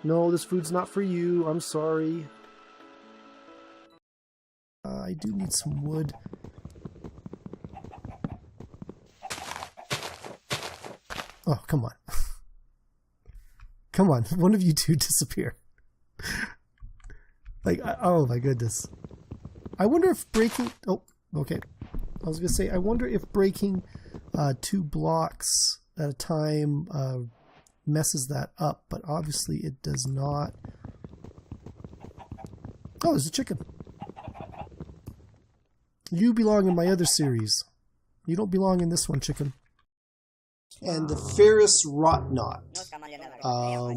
No, this food's not for you. I'm sorry. I do need some wood. Oh, come on. Come on, one of you two disappear. Like, oh my goodness. I wonder if breaking... Oh, okay. I was going to say, I wonder if breaking 2 blocks at a time messes that up, but obviously it does not. Oh, there's a chicken. You belong in my other series. You don't belong in this one, chicken. And the Ferris Rotnot,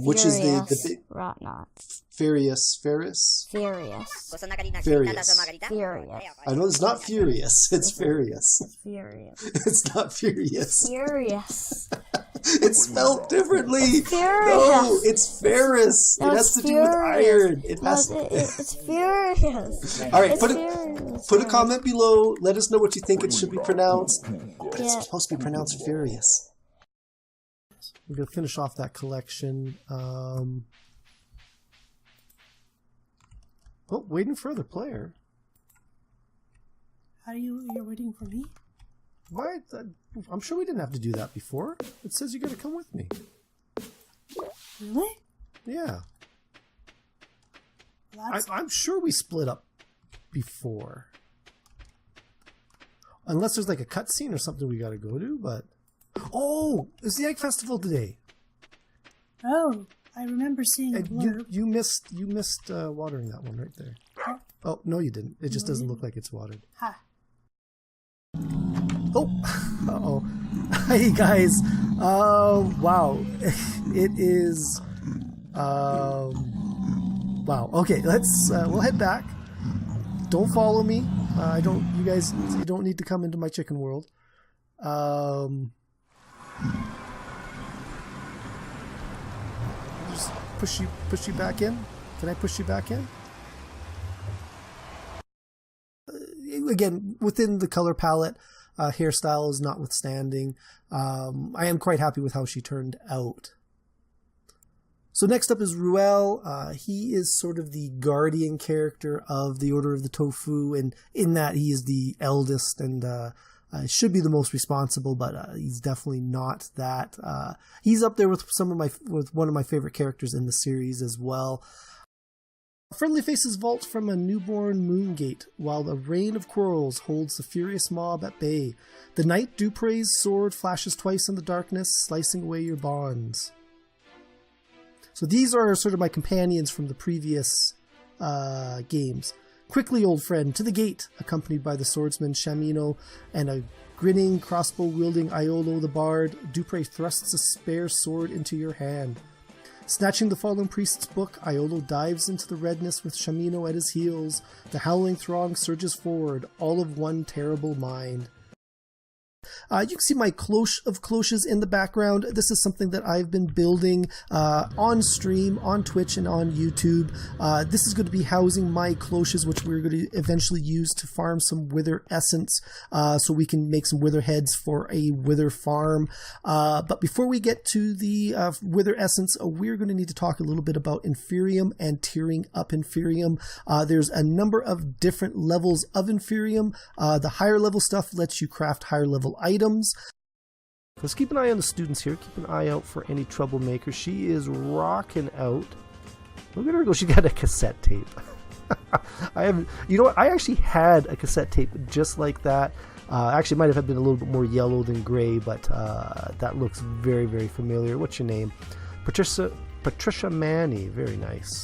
which is the big... Rotnot. Furious. Furious. I know it's not furious. It's furious. Furious. It's not furious. Furious. It's spelled differently. Furious. No, it's Ferris. No, it has to do with iron. It's furious. All right, put a comment below. Let us know what you think it should be pronounced. But it's supposed to be pronounced furious. We're going to finish off that collection. Oh, waiting for the player. How are you're waiting for me? Why? I'm sure we didn't have to do that before. It says you got to come with me. Really? Yeah. I'm sure we split up before. Unless there's like a cutscene or something we got to go to, but... Oh, it's the Egg Festival today. Oh, I remember seeing a blurb. You missed watering that one right there. Huh? Oh, no you didn't. It just doesn't look like it's watered. Ha. Oh, uh-oh. Hey guys. Wow. It is wow. Okay, we'll head back. Don't follow me. You don't need to come into my chicken world. Just push you back in. Can I push you back in? Again, within the color palette, hairstyle is notwithstanding. I am quite happy with how she turned out. So next up is Ruel. He is sort of the guardian character of the Order of the Tofu, and in that he is the eldest and should be the most responsible, but he's definitely not that. He's up there with one of my favorite characters in the series as well. Friendly faces vault from a newborn moon gate, while a rain of quarrels holds the furious mob at bay. The knight Dupre's sword flashes twice in the darkness, slicing away your bonds. So these are sort of my companions from the previous games. Quickly, old friend, to the gate, accompanied by the swordsman Shamino and a grinning, crossbow-wielding Iolo the bard. Dupre thrusts a spare sword into your hand. Snatching the fallen priest's book, Iolo dives into the redness with Shamino at his heels. The howling throng surges forward, all of one terrible mind. You can see my cloche of cloches in the background. This is something that I've been building on stream, on Twitch, and on YouTube. This is going to be housing my cloches, which we're going to eventually use to farm some wither essence, so we can make some wither heads for a wither farm. But before we get to the wither essence, we're going to need to talk a little bit about Inferium and tiering up Inferium. There's a number of different levels of Inferium. The higher level stuff lets you craft higher level items. Let's keep an eye on the students here. Keep an eye out for any troublemakers. She is rocking out. Look at her go. She got a cassette tape. You know what? I actually had a cassette tape just like that. Actually, it might have been a little bit more yellow than gray, but that looks very, very familiar. What's your name? Patricia Manny. Very nice.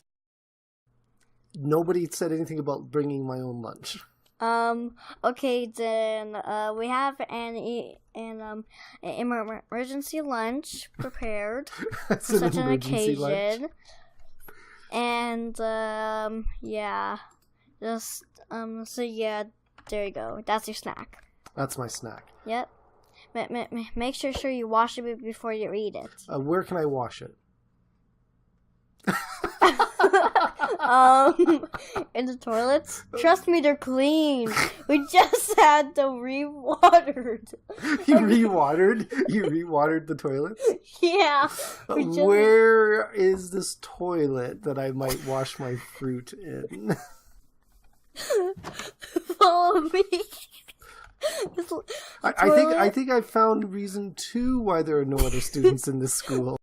Nobody said anything about bringing my own lunch. Okay, then, we have an emergency lunch prepared for such an occasion. Lunch. And, yeah, just, so yeah, there you go. That's your snack. That's my snack. Yep. Make sure you wash it before you eat it. Where can I wash it? in the toilets. Trust me, they're clean. We just had them re-watered. You re-watered? You re-watered the toilets? Yeah. Where is this toilet that I might wash my fruit in? Follow me. I think I found reason 2 why there are no other students in this school.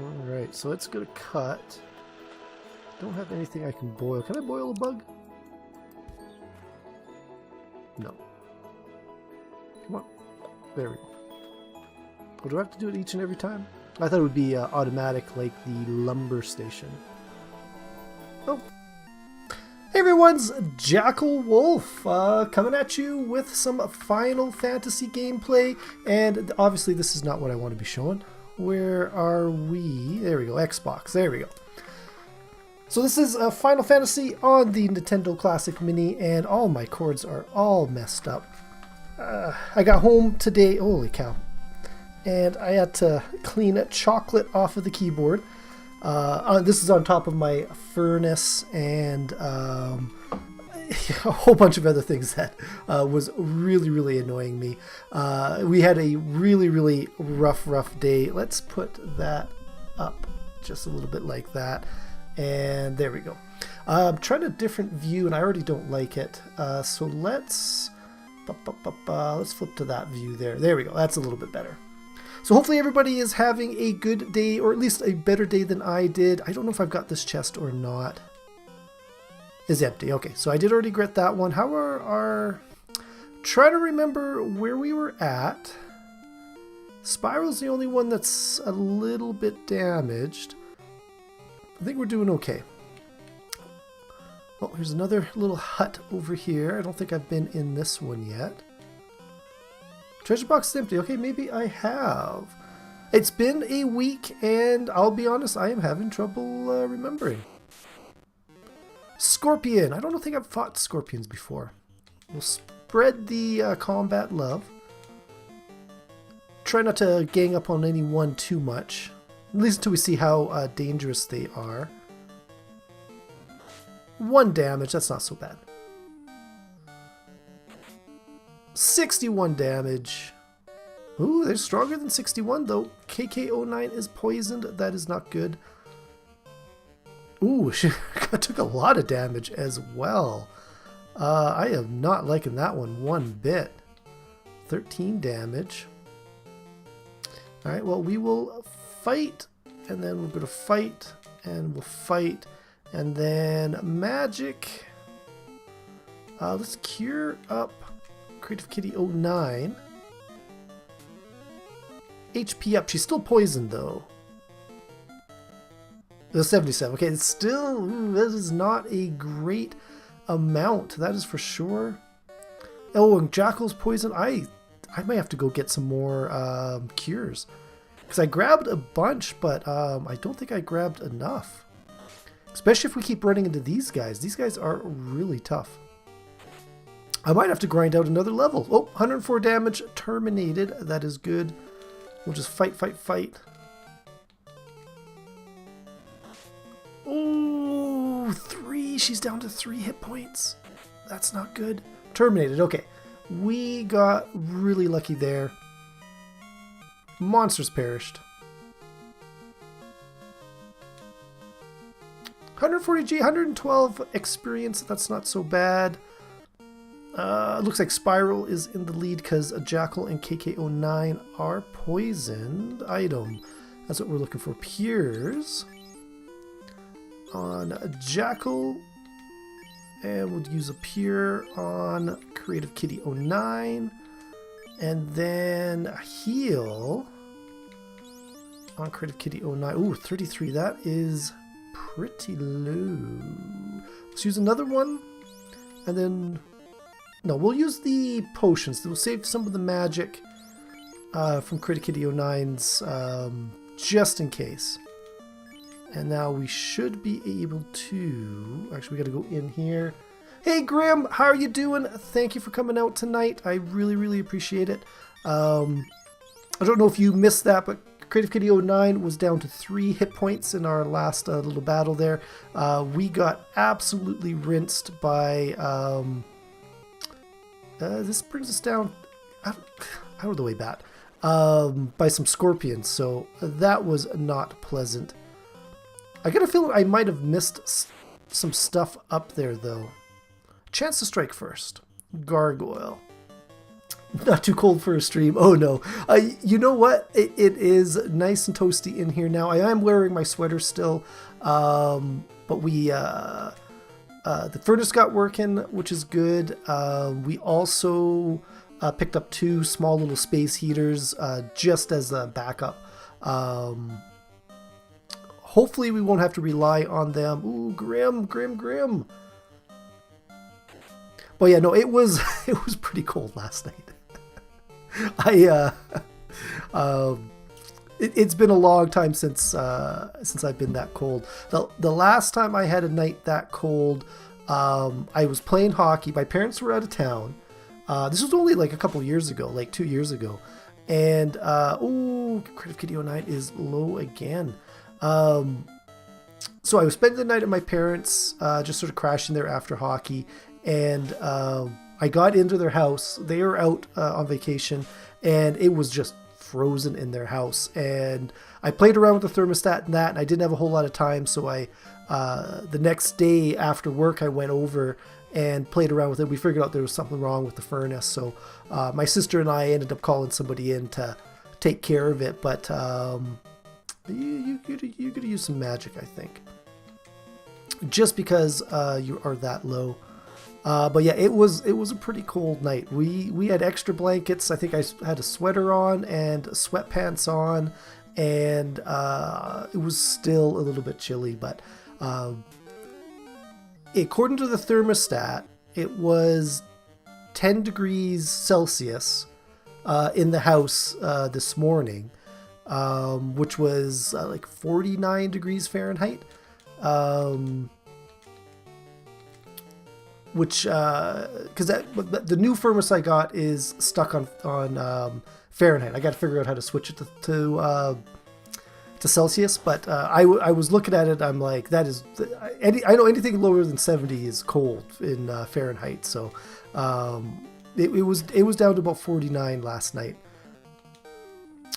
Alright, so let's go to cut. Don't have anything I can boil. Can I boil a bug? No. Come on. There we go. Oh, do I have to do it each and every time? I thought it would be automatic like the lumber station. Oh. Hey everyone's Jackal Wolf coming at you with some Final Fantasy gameplay, and obviously this is not what I want to be showing. Where are we? There we go, Xbox, there we go. So this is Final Fantasy on the Nintendo Classic Mini, and all my cords are all messed up. I got home today, holy cow, and I had to clean chocolate off of the keyboard. This is on top of my furnace and a whole bunch of other things that was really annoying me. We had a really rough day. Let's put that up just a little bit like that, and there we go. I'm trying a different view and I already don't like it, so let's flip to that view there. There we go, that's a little bit better. So hopefully everybody is having a good day, or at least a better day than I did. I don't know if I've got this chest or not. It's empty. Okay, so I did already get that one. How are our... Try to remember where we were at. Sprl's the only one that's a little bit damaged. I think we're doing okay. Oh, here's another little hut over here. I don't think I've been in this one yet. Treasure box is empty. Okay, maybe I have. It's been a week, and I'll be honest, I am having trouble remembering. Scorpion. I don't think I've fought scorpions before. We'll spread the combat love. Try not to gang up on anyone too much. At least until we see how dangerous they are. 1 damage. That's not so bad. 61 damage. Ooh, they're stronger than 61 though. KK09 is poisoned. That is not good. Ooh, she took a lot of damage as well. I am not liking that one bit. 13 damage. Alright, well we will fight, and then we're going to fight, and we'll fight, and then magic. Let's cure up Creative Kitty 09. HP up. She's still poisoned though. 77. Okay, it's still... that is not a great amount. That is for sure. Oh, and Jackal's poison. I might have to go get some more cures. Because I grabbed a bunch, but I don't think I grabbed enough. Especially if we keep running into these guys. These guys are really tough. I might have to grind out another level. Oh, 104 damage terminated. That is good. We'll just fight. Oh, 3. She's down to 3 hit points. That's not good. Terminated. Okay. We got really lucky there. Monsters perished. 140 G, 112 experience. That's not so bad. Looks like Sprl is in the lead because Jackal and KK09 are poisoned. Item. That's what we're looking for. Pures. On Jackal. And we'll use a pure on Creative Kitty 09. And then a heal on Creative Kitty 09. Ooh, 33. That is pretty low. Let's use another one. And then... no, we'll use the potions. We'll save some of the magic from Creative Kitty 09's just in case. And now we should be able to... actually, we got to go in here. Hey, Grim, how are you doing? Thank you for coming out tonight. I really appreciate it. I don't know if you missed that, but Creative Kitty 09 was down to 3 hit points in our last little battle there. We got absolutely rinsed by... this brings us down out of the way bad. By some scorpions, so that was not pleasant. I got a feeling I might have missed some stuff up there, though. Chance to strike first. Gargoyle. Not too cold for a stream. Oh no. You know what? It is nice and toasty in here now. I am wearing my sweater still, but we the furnace got working, which is good. We also picked up 2 small little space heaters just as a backup. Hopefully we won't have to rely on them. Ooh, grim. But yeah, no, it was pretty cold last night. It's been a long time since I've been that cold. The last time I had a night that cold, I was playing hockey. My parents were out of town. This was only like a couple years ago, like 2 years ago. And Creative Kitty 09 is low again. So I was spending the night at my parents', just sort of crashing there after hockey, and I got into their house. They were out on vacation, and it was just frozen in their house. And I played around with the thermostat and that, and I didn't have a whole lot of time, so the next day after work I went over and played around with it. We figured out there was something wrong with the furnace, so my sister and I ended up calling somebody in to take care of it. But you could use some magic, I think, just because you are that low. But yeah, it was a pretty cold night. We had extra blankets. I think I had a sweater on and sweatpants on, and it was still a little bit chilly. But according to the thermostat, it was 10 degrees Celsius in the house this morning, which was like 49 degrees Fahrenheit. Which, because the new furnace I got is stuck on Fahrenheit. I got to figure out how to switch it to Celsius. But I was looking at it. I'm like, that is I know anything lower than 70 is cold in Fahrenheit. So it was down to about 49 last night.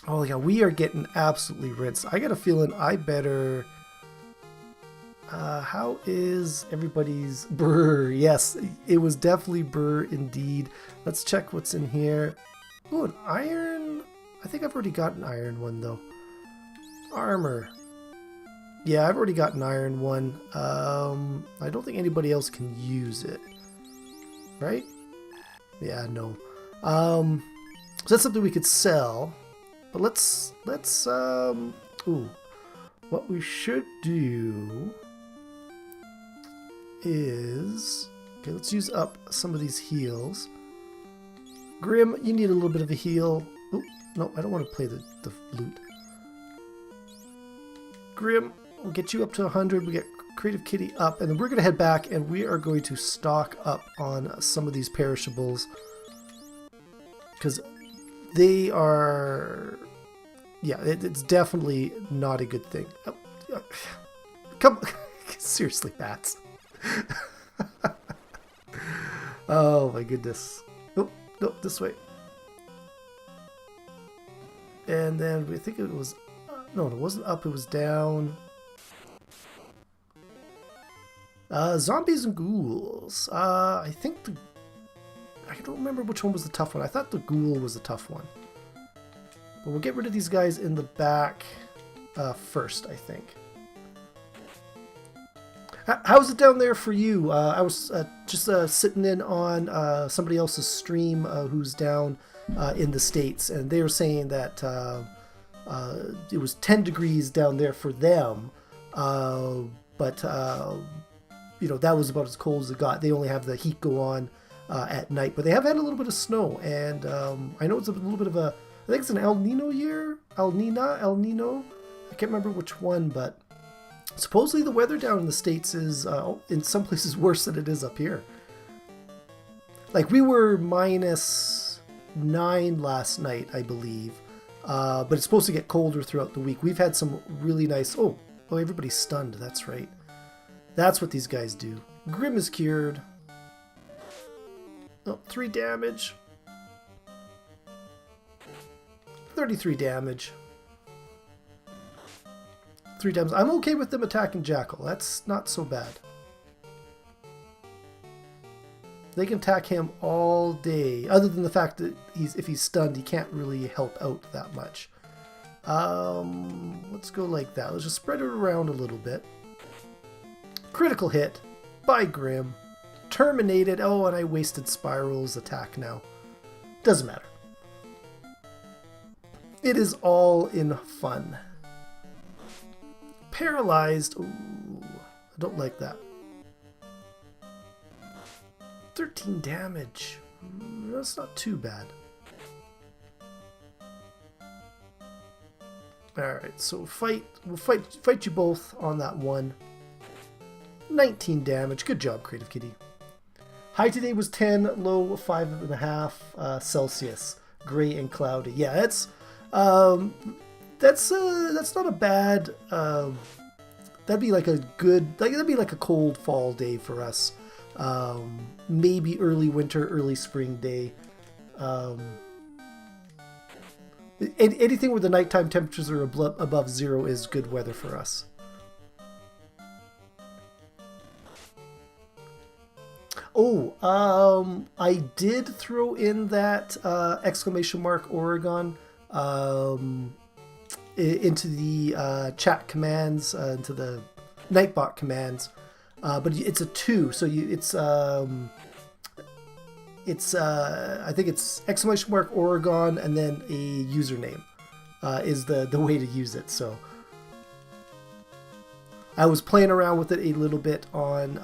Oh yeah, we are getting absolutely rinsed. I got a feeling I better. How is everybody's brr? Yes, it was definitely brr indeed. Let's check what's in here. Oh, an iron. I think I've already got an iron one though. Armor. Yeah, I've already got an iron one. I don't think anybody else can use it. Right? Yeah, no. So that's something we could sell. But let's what we should do is, okay, let's use up some of these heals. Grim, you need a little bit of a heal. Oh, no, I don't want to play the flute. Grim, we'll get you up to 100. We get Creative Kitty up, and then we're going to head back, and we are going to stock up on some of these perishables, because they are, yeah, it's definitely not a good thing. Come, seriously, bats. Oh my goodness. Oh, no, this way. And then we think it was, no, it wasn't up, it was down. Zombies and ghouls. I think I don't remember which one was the tough one. I thought the ghoul was the tough one. But we'll get rid of these guys in the back first, I think. How's it down there for you? I was just sitting in on somebody else's stream who's down in the States, and they were saying that it was 10 degrees down there for them, but you know, that was about as cold as it got. They only have the heat go on at night, but they have had a little bit of snow, and I know it's a little bit of a, I think it's an El Nino year? El Nino? I can't remember which one, but supposedly the weather down in the States is in some places worse than it is up here. Like, we were -9 last night, I believe. But it's supposed to get colder throughout the week. We've had some really nice... Oh, everybody's stunned. That's right. That's what these guys do. Grim is cured. Oh, 3 damage. 33 damage. 3 times. I'm okay with them attacking Jackal. That's not so bad. They can attack him all day, other than the fact that if he's stunned, he can't really help out that much. Let's go like that. Let's just spread it around a little bit. Critical hit by Grim. Terminated. Oh, and I wasted Sprl's attack now. Doesn't matter. It is all in fun. Paralyzed. Ooh, I don't like that. 13 damage. That's not too bad. Alright, so we'll fight you both on that one. 19 damage. Good job, Creative Kitty. High today was 10, low 5.5 Celsius. Gray and cloudy. Yeah, that's not a bad. That'd be like a good. That'd be like a cold fall day for us. Maybe early winter, early spring day. Anything where the nighttime temperatures are above 0 is good weather for us. Oh, I did throw in that exclamation mark Oregon into the chat commands, into the Nightbot commands, but it's a 2, so I think it's exclamation mark Oregon and then a username is the way to use it. So I was playing around with it a little bit on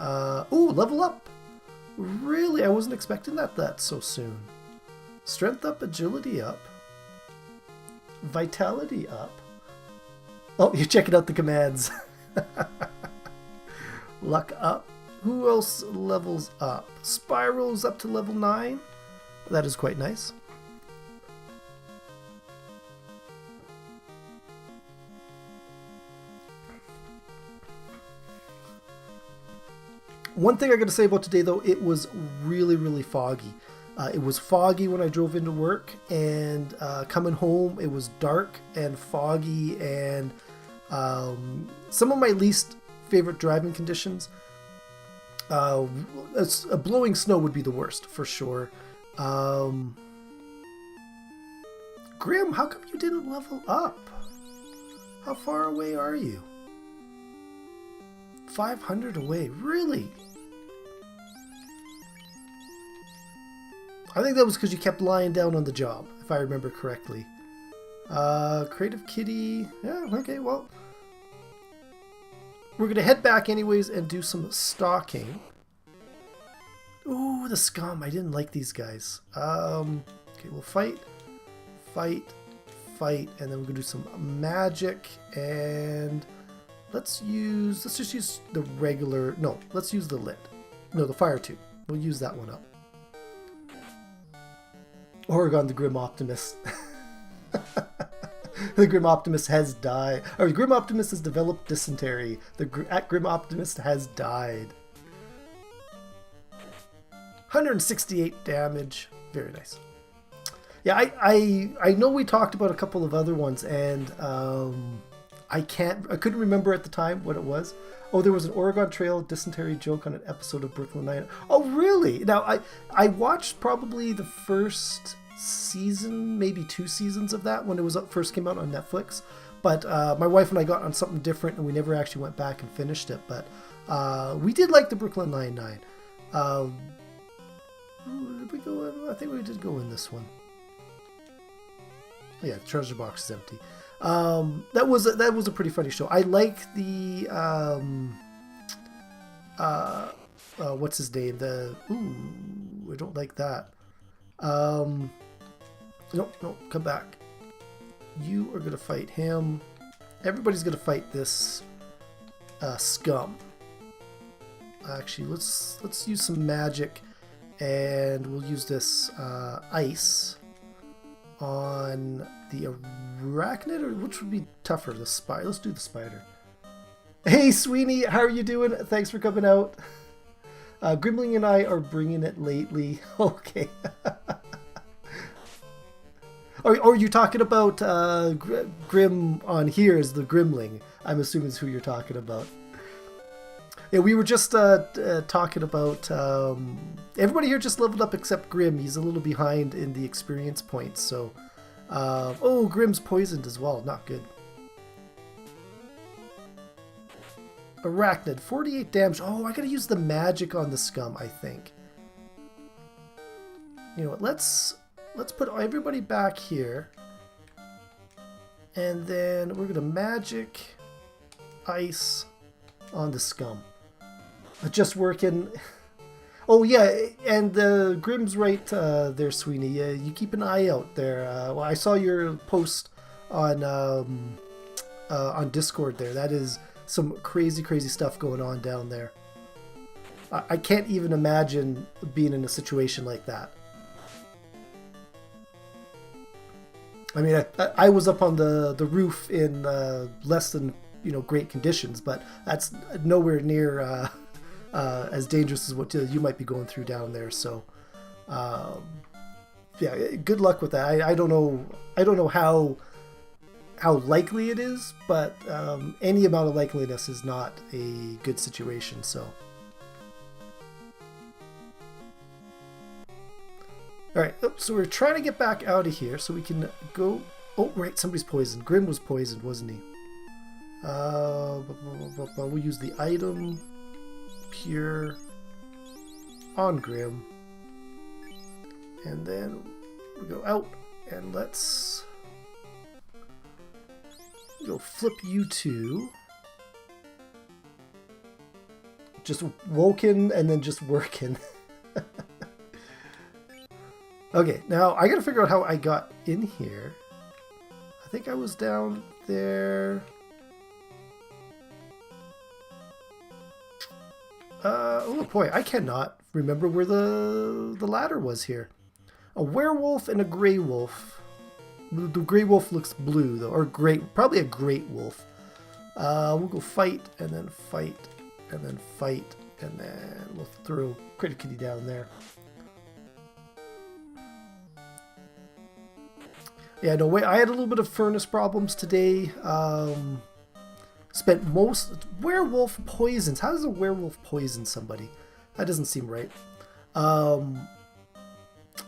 level up. Really, I wasn't expecting that so soon. Strength up, agility up, vitality up. Oh, you're checking out the commands. Luck up. Who else levels up? Sprl's up to level 9. That is quite nice. One thing I got to say about today, though, it was really, really foggy. It was foggy when I drove into work, and coming home, it was dark and foggy, and some of my least favorite driving conditions. A blowing snow would be the worst, for sure. Grim, how come you didn't level up? How far away are you? 500 away, really? I think that was because you kept lying down on the job, if I remember correctly. Creative Kitty, yeah, okay, well. We're going to head back anyways and do some stalking. Ooh, the scum, I didn't like these guys. Okay, we'll fight, and then we're going to do some magic, and let's just use the regular, no, let's use the lit. No, the fire tube. We'll use that one up. Oregon the Grim Optimist. The Grim Optimist has died. Or the Grim Optimist has developed dysentery. The Grim Optimist has died. 168 damage. Very nice. Yeah, I know we talked about a couple of other ones, and I couldn't remember at the time what it was. Oh, there was an Oregon Trail dysentery joke on an episode of Brooklyn Nine. Oh, really? Now, I watched probably the first season, maybe 2 seasons of that when it first came out on Netflix. But my wife and I got on something different, and we never actually went back and finished it. But we did like the Brooklyn Nine-Nine. Did we go in? I think we did go in this one. Oh, yeah, the treasure box is empty. That was a pretty funny show. I like the what's his name? I don't like that. Nope, come back. You are gonna fight him. Everybody's gonna fight this scum. Actually, let's use some magic, and we'll use this ice on the arachnid, or which would be tougher? The spider. Let's do the spider. Hey, Sweeney, how are you doing? Thanks for coming out. Grimling and I are bringing it lately. Okay. Are you talking about Grim on here is the Grimling? I'm assuming is who you're talking about. Yeah, we were just talking about... everybody here just leveled up except Grim. He's a little behind in the experience points, so... oh, Grim's poisoned as well. Not good. Arachnid, 48 damage. Oh, I gotta use the magic on the scum, I think. You know what, let's put everybody back here. And then we're gonna magic ice on the scum. Just working. Oh yeah, and Grim's right there, Sweeney. You keep an eye out there. Well, I saw your post on Discord there. That is some crazy stuff going on down there. I can't even imagine being in a situation like that. I mean, I was up on the roof in less than great conditions, but that's nowhere near as dangerous as what you might be going through down there. So, yeah, good luck with that. I don't know how likely it is, but any amount of likeliness is not a good situation. So, all right. So we're trying to get back out of here so we can go. Oh, right, somebody's poisoned. Grim was poisoned, wasn't he? We'll use the item pure on Grim, and then we go out and let's go flip you two. Just woken and then just working. Okay, now I gotta figure out how I got in here. I think I was down there. Oh boy, I cannot remember where the ladder was here. A werewolf and a gray wolf. The gray wolf looks blue though, or gray, probably a great wolf. We'll go fight and then fight and then fight and then we'll throw Critter Kitty down there. Yeah, no way. I had a little bit of furnace problems today. Spent most... Werewolf poisons. How does a werewolf poison somebody? That doesn't seem right.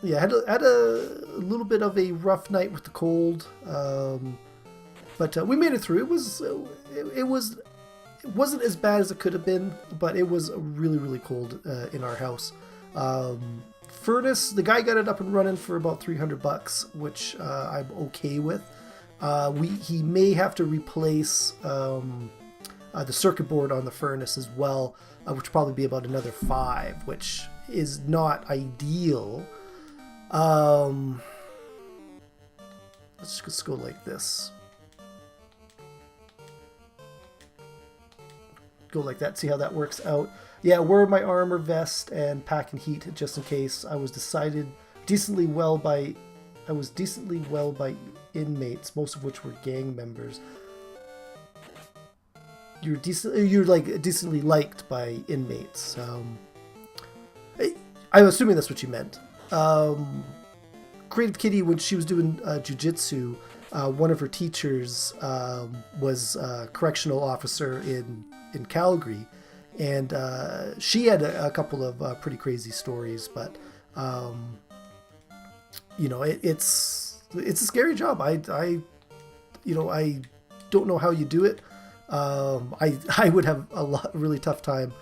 Yeah, I had a little bit of a rough night with the cold. But we made it through. It wasn't as bad as it could have been, but it was really cold in our house. Furnace, the guy got it up and running for about $300, which I'm okay with. He may have to replace the circuit board on the furnace as well, which will probably be about another $5, which is not ideal. Let's just go like this. Go like that, see how that works out. Yeah, wear my armor vest and pack and heat just in case. I was decently well by inmates, most of which were gang members. You're like decently liked by inmates. I'm assuming that's what you meant. Creative Kitty, when she was doing jujitsu, one of her teachers was a correctional officer in Calgary, and she had a couple of pretty crazy stories. But it's a scary job. I don't know how you do it. I would have a really tough time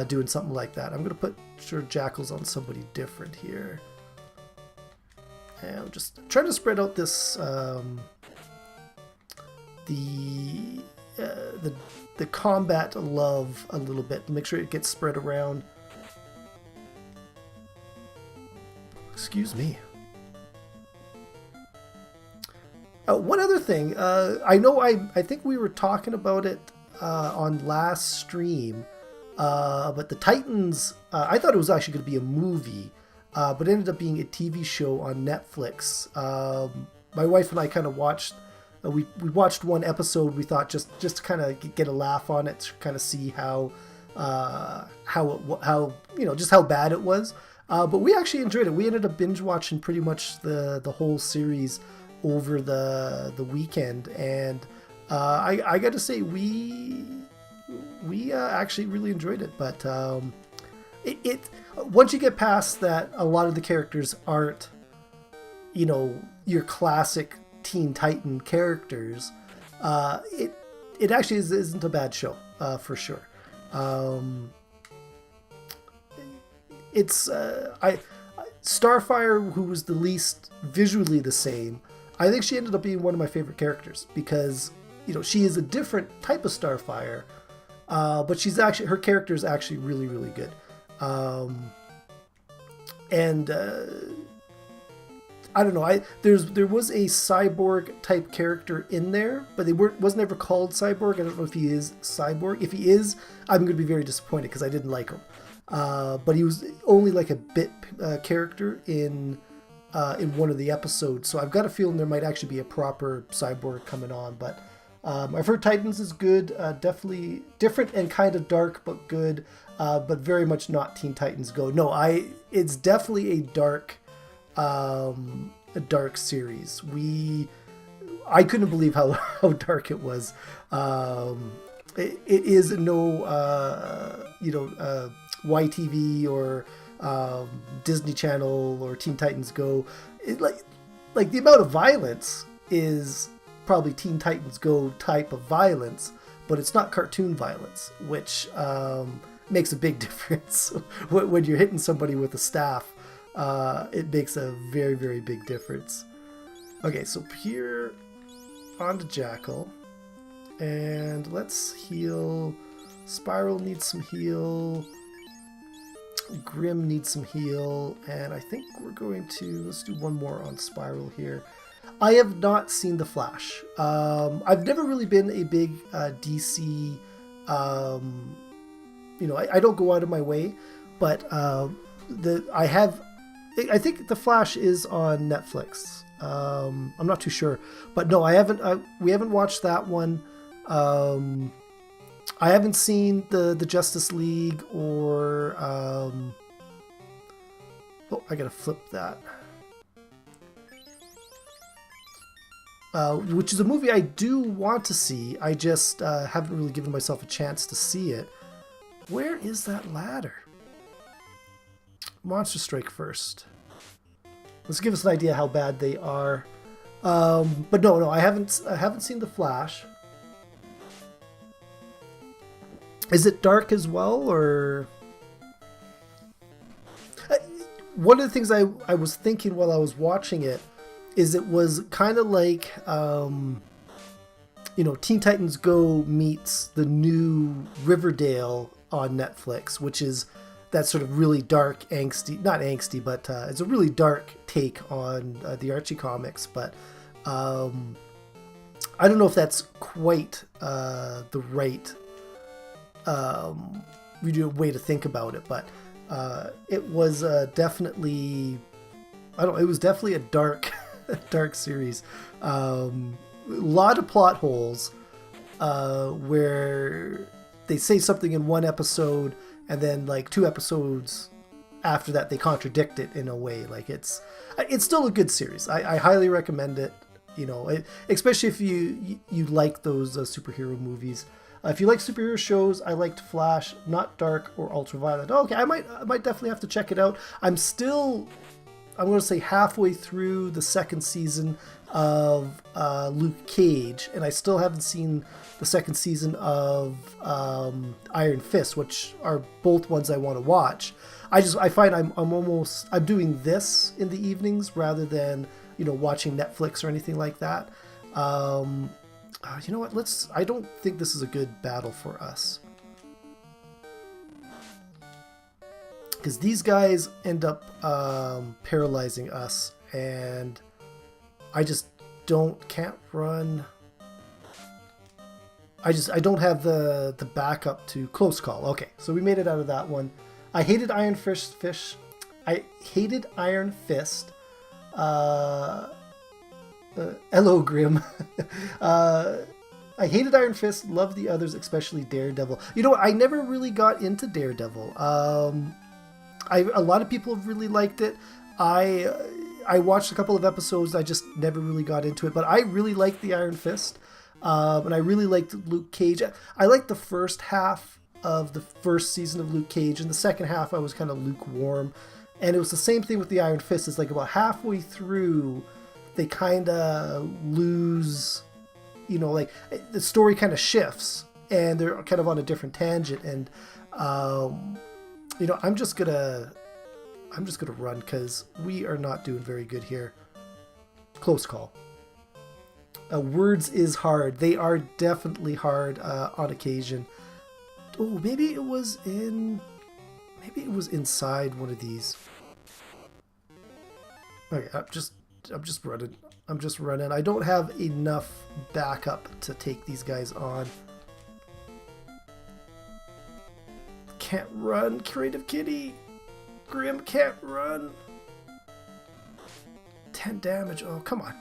doing something like that. I'm gonna put jackals on somebody different here, and I'm just trying to spread out this the combat love a little bit. Make sure it gets spread around. Excuse me. One other thing, I know I think we were talking about it on last stream, but the Titans, I thought it was actually going to be a movie, but it ended up being a TV show on Netflix. My wife and I kind of watched we watched one episode. We thought just to kind of get a laugh on it, to kind of see how just how bad it was. But we actually enjoyed it. We ended up binge watching pretty much the whole series over the weekend, and I got to say we actually really enjoyed it. But it once you get past that, a lot of the characters aren't your classic Teen Titan characters. It actually isn't a bad show for sure. It's Starfire, who was the least visually the same. I think she ended up being one of my favorite characters because she is a different type of Starfire, but her character is actually really, really good. I don't know. There was a cyborg type character in there, but wasn't ever called Cyborg. I don't know if he is Cyborg. If he is, I'm going to be very disappointed because I didn't like him. But he was only like a bit character in one of the episodes, so I've got a feeling there might actually be a proper Cyborg coming on. But I've heard Titans is good, definitely different and kind of dark, but good, but very much not Teen Titans Go. No, it's definitely a dark series. I couldn't believe how dark it was. It is no YTV or Disney Channel or Teen Titans Go. Like the amount of violence is probably Teen Titans Go type of violence, but it's not cartoon violence, which makes a big difference. When you're hitting somebody with a staff, it makes a very, very big difference. Okay, so here on to Jackal, and let's heal. Sprl needs some heal. Grim needs some heal, and I think let's do one more on Sprl here. I have not seen The Flash. I've never really been a big DC. I don't go out of my way, but I think The Flash is on Netflix. I'm not too sure, but no, I haven't. We haven't watched that one. I haven't seen the Justice League or I gotta flip that. Which is a movie I do want to see. I just haven't really given myself a chance to see it. Where is that ladder? Monster Strike first. Let's give us an idea how bad they are. But no, I haven't seen The Flash. Is it dark as well, or? One of the things I was thinking while I was watching it is it was kind of like, Teen Titans Go meets the new Riverdale on Netflix, which is that sort of really dark, not angsty, but it's a really dark take on the Archie comics. But I don't know if that's quite the right way to think about it, but it was definitely, it was definitely a dark series. A lot of plot holes where they say something in one episode and then like 2 episodes after that they contradict it in a way. Like it's still a good series. I highly recommend it. Especially if you like those superhero movies. If you like superhero shows, I liked Flash, not dark or ultraviolet. Okay, I might definitely have to check it out. I'm going to say halfway through the 2nd season of Luke Cage, and I still haven't seen the 2nd season of Iron Fist, which are both ones I want to watch. I find I'm doing this in the evenings rather than watching Netflix or anything like that. You know what? I don't think this is a good battle for us. Because these guys end up paralyzing us, and I just can't run. I don't have the backup to close call. Okay, so we made it out of that one. I hated Iron Fist. Hello, Grim. I hated Iron Fist, loved the others, especially Daredevil. You know what? I never really got into Daredevil. A lot of people have really liked it. I watched a couple of episodes. I just never really got into it. But I really liked the Iron Fist. And I really liked Luke Cage. I liked the first half of the first season of Luke Cage. And the second half, I was kind of lukewarm. And it was the same thing with the Iron Fist. It's like about halfway through, they kind of lose... You know, like the story kind of shifts and they're kind of on a different tangent. And, you know, I'm just gonna run because we are not doing very good here. Close call. Words is hard. They are definitely hard on occasion. Oh, maybe it was inside one of these. Okay, I'm just running. I'm just running. I don't have enough backup to take these guys on. Can't run, Creative Kitty. Grim can't run. 10 damage. Oh, come on.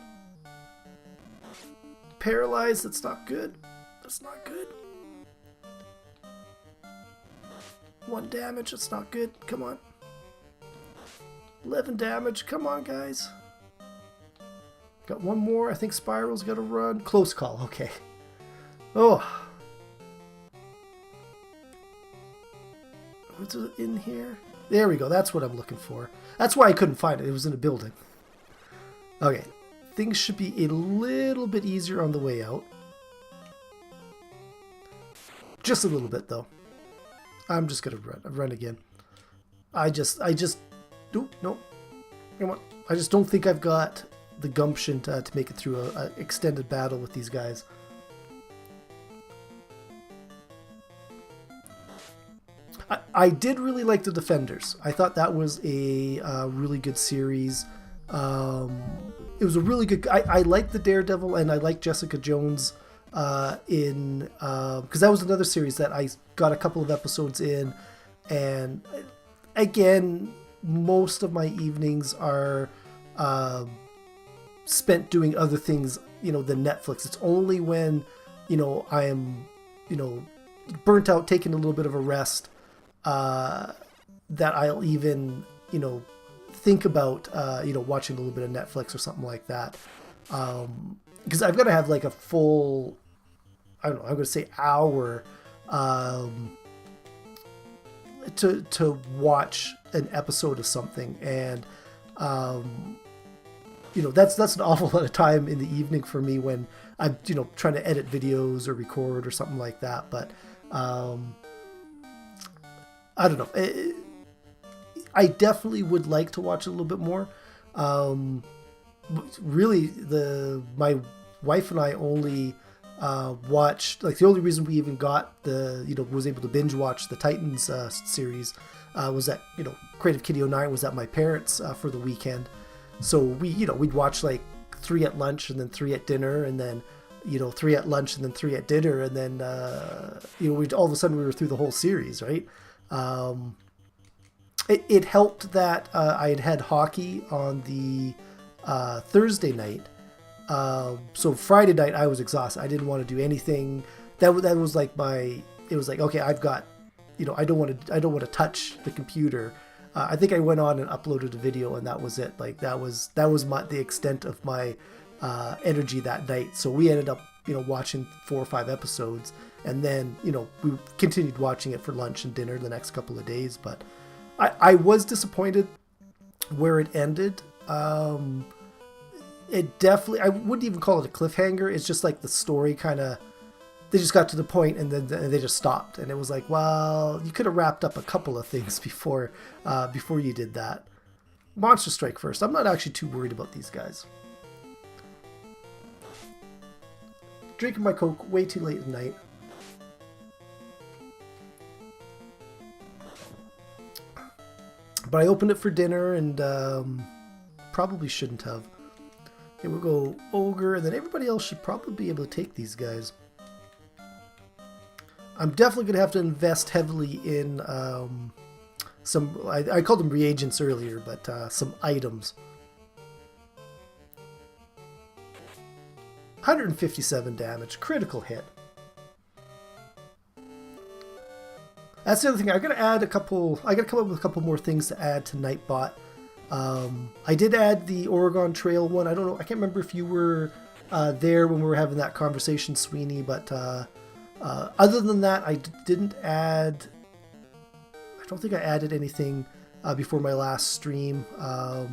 Paralyzed. That's not good. That's not good. 1 damage. That's not good. Come on. 11 damage. Come on, guys. Got one more. I think Sprl's got to run. Close call. Okay. Oh. What's in here? There we go. That's what I'm looking for. That's why I couldn't find it. It was in a building. Okay. Things should be a little bit easier on the way out. Just a little bit, though. I'm just going to run again. I just... No. Come on. I just don't think I've got the gumption to make it through an extended battle with these guys. I did really like the Defenders. I thought that was a really good series. It was a really good... I liked the Daredevil and I liked Jessica Jones because that was another series that I got a couple of episodes in. And again, most of my evenings are... spent doing other things, you know, than Netflix. It's only when, you know, I am, you know, burnt out, taking a little bit of a rest, that I'll even, you know, think about, you know, watching a little bit of Netflix or something like that. Because I've got to have like a full, I don't know, I'm going to say hour, to watch an episode of something. And, you know, that's an awful lot of time in the evening for me when I'm, you know, trying to edit videos or record or something like that. But I don't know. I definitely would like to watch a little bit more. Really, my wife and I only watched, like, the only reason we even got was able to binge watch the Titans series was that, you know, Creative Kitty 09 was at my parents' for the weekend. So we'd watch like 3 at lunch and then 3 at dinner and then, you know, 3 at lunch and then 3 at dinner. And then, you know, all of a sudden we were through the whole series, right? It helped that I had hockey on the Thursday night. So Friday night I was exhausted. I didn't want to do anything. That was like it was like, okay, I've got, you know, I don't want to touch the computer. I think I went on and uploaded a video and that was it. Like that was the extent of my energy that night. So we ended up, you know, watching 4 or 5 episodes, and then, you know, we continued watching it for lunch and dinner the next couple of days. But I was disappointed where it ended. It definitely, I wouldn't even call it a cliffhanger. It's just like the story kind of, they just got to the point and then they just stopped. And it was like, well, you could have wrapped up a couple of things before you did that. Monster Strike first. I'm not actually too worried about these guys. Drinking my Coke way too late at night. But I opened it for dinner and probably shouldn't have. Okay, we'll go Ogre, and then everybody else should probably be able to take these guys. I'm definitely going to have to invest heavily in some, I called them reagents earlier, but some items. 157 damage, critical hit. That's the other thing. I gotta add a couple. I gotta come up with a couple more things to add to Nightbot. I did add the Oregon Trail one. I don't know. I can't remember if you were there when we were having that conversation, Sweeney. But other than that, I didn't add. I don't think I added anything before my last stream. I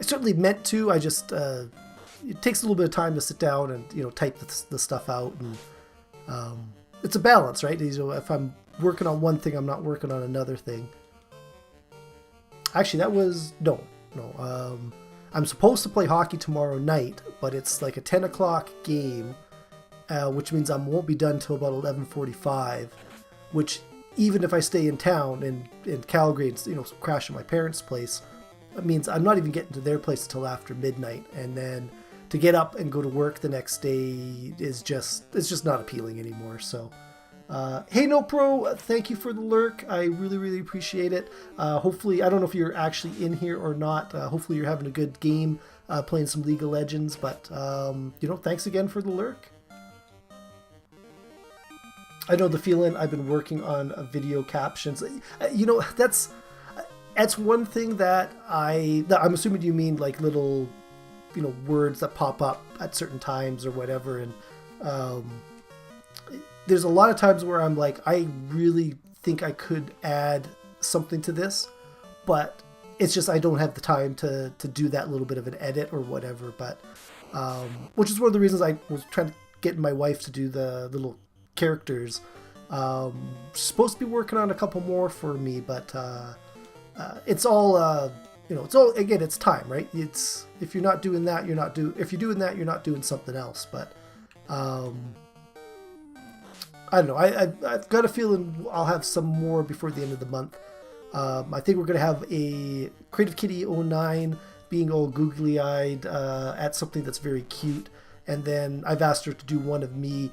certainly meant to. I just it takes a little bit of time to sit down and type the stuff out, and it's a balance, right? If I'm working on one thing, I'm not working on another thing. Actually, that was no. I'm supposed to play hockey tomorrow night, but it's like a 10 o'clock game, which means I won't be done till about 11:45. Which, even if I stay in town in Calgary and crash at my parents' place, it means I'm not even getting to their place until after midnight, and then to get up and go to work the next day it's just not appealing anymore. So hey No Pro, thank you for the lurk. I really appreciate it. Hopefully, I don't know if you're actually in here or not. Hopefully you're having a good game playing some League of Legends, but thanks again for the lurk. I know the feeling. I've been working on video captions. That's one thing that I'm assuming you mean like little words that pop up at certain times or whatever. And there's a lot of times where I'm like, I really think I could add something to this, but it's just I don't have the time to do that little bit of an edit or whatever. But which is one of the reasons I was trying to get my wife to do the little characters. She's supposed to be working on a couple more for me, but it's all it's all, again, it's time, right? It's, if you're not doing that, if you're doing that, you're not doing something else. But I don't know. I've got a feeling I'll have some more before the end of the month. I think we're going to have a Creative Kitty 09 being all googly-eyed at something that's very cute. And then I've asked her to do one of me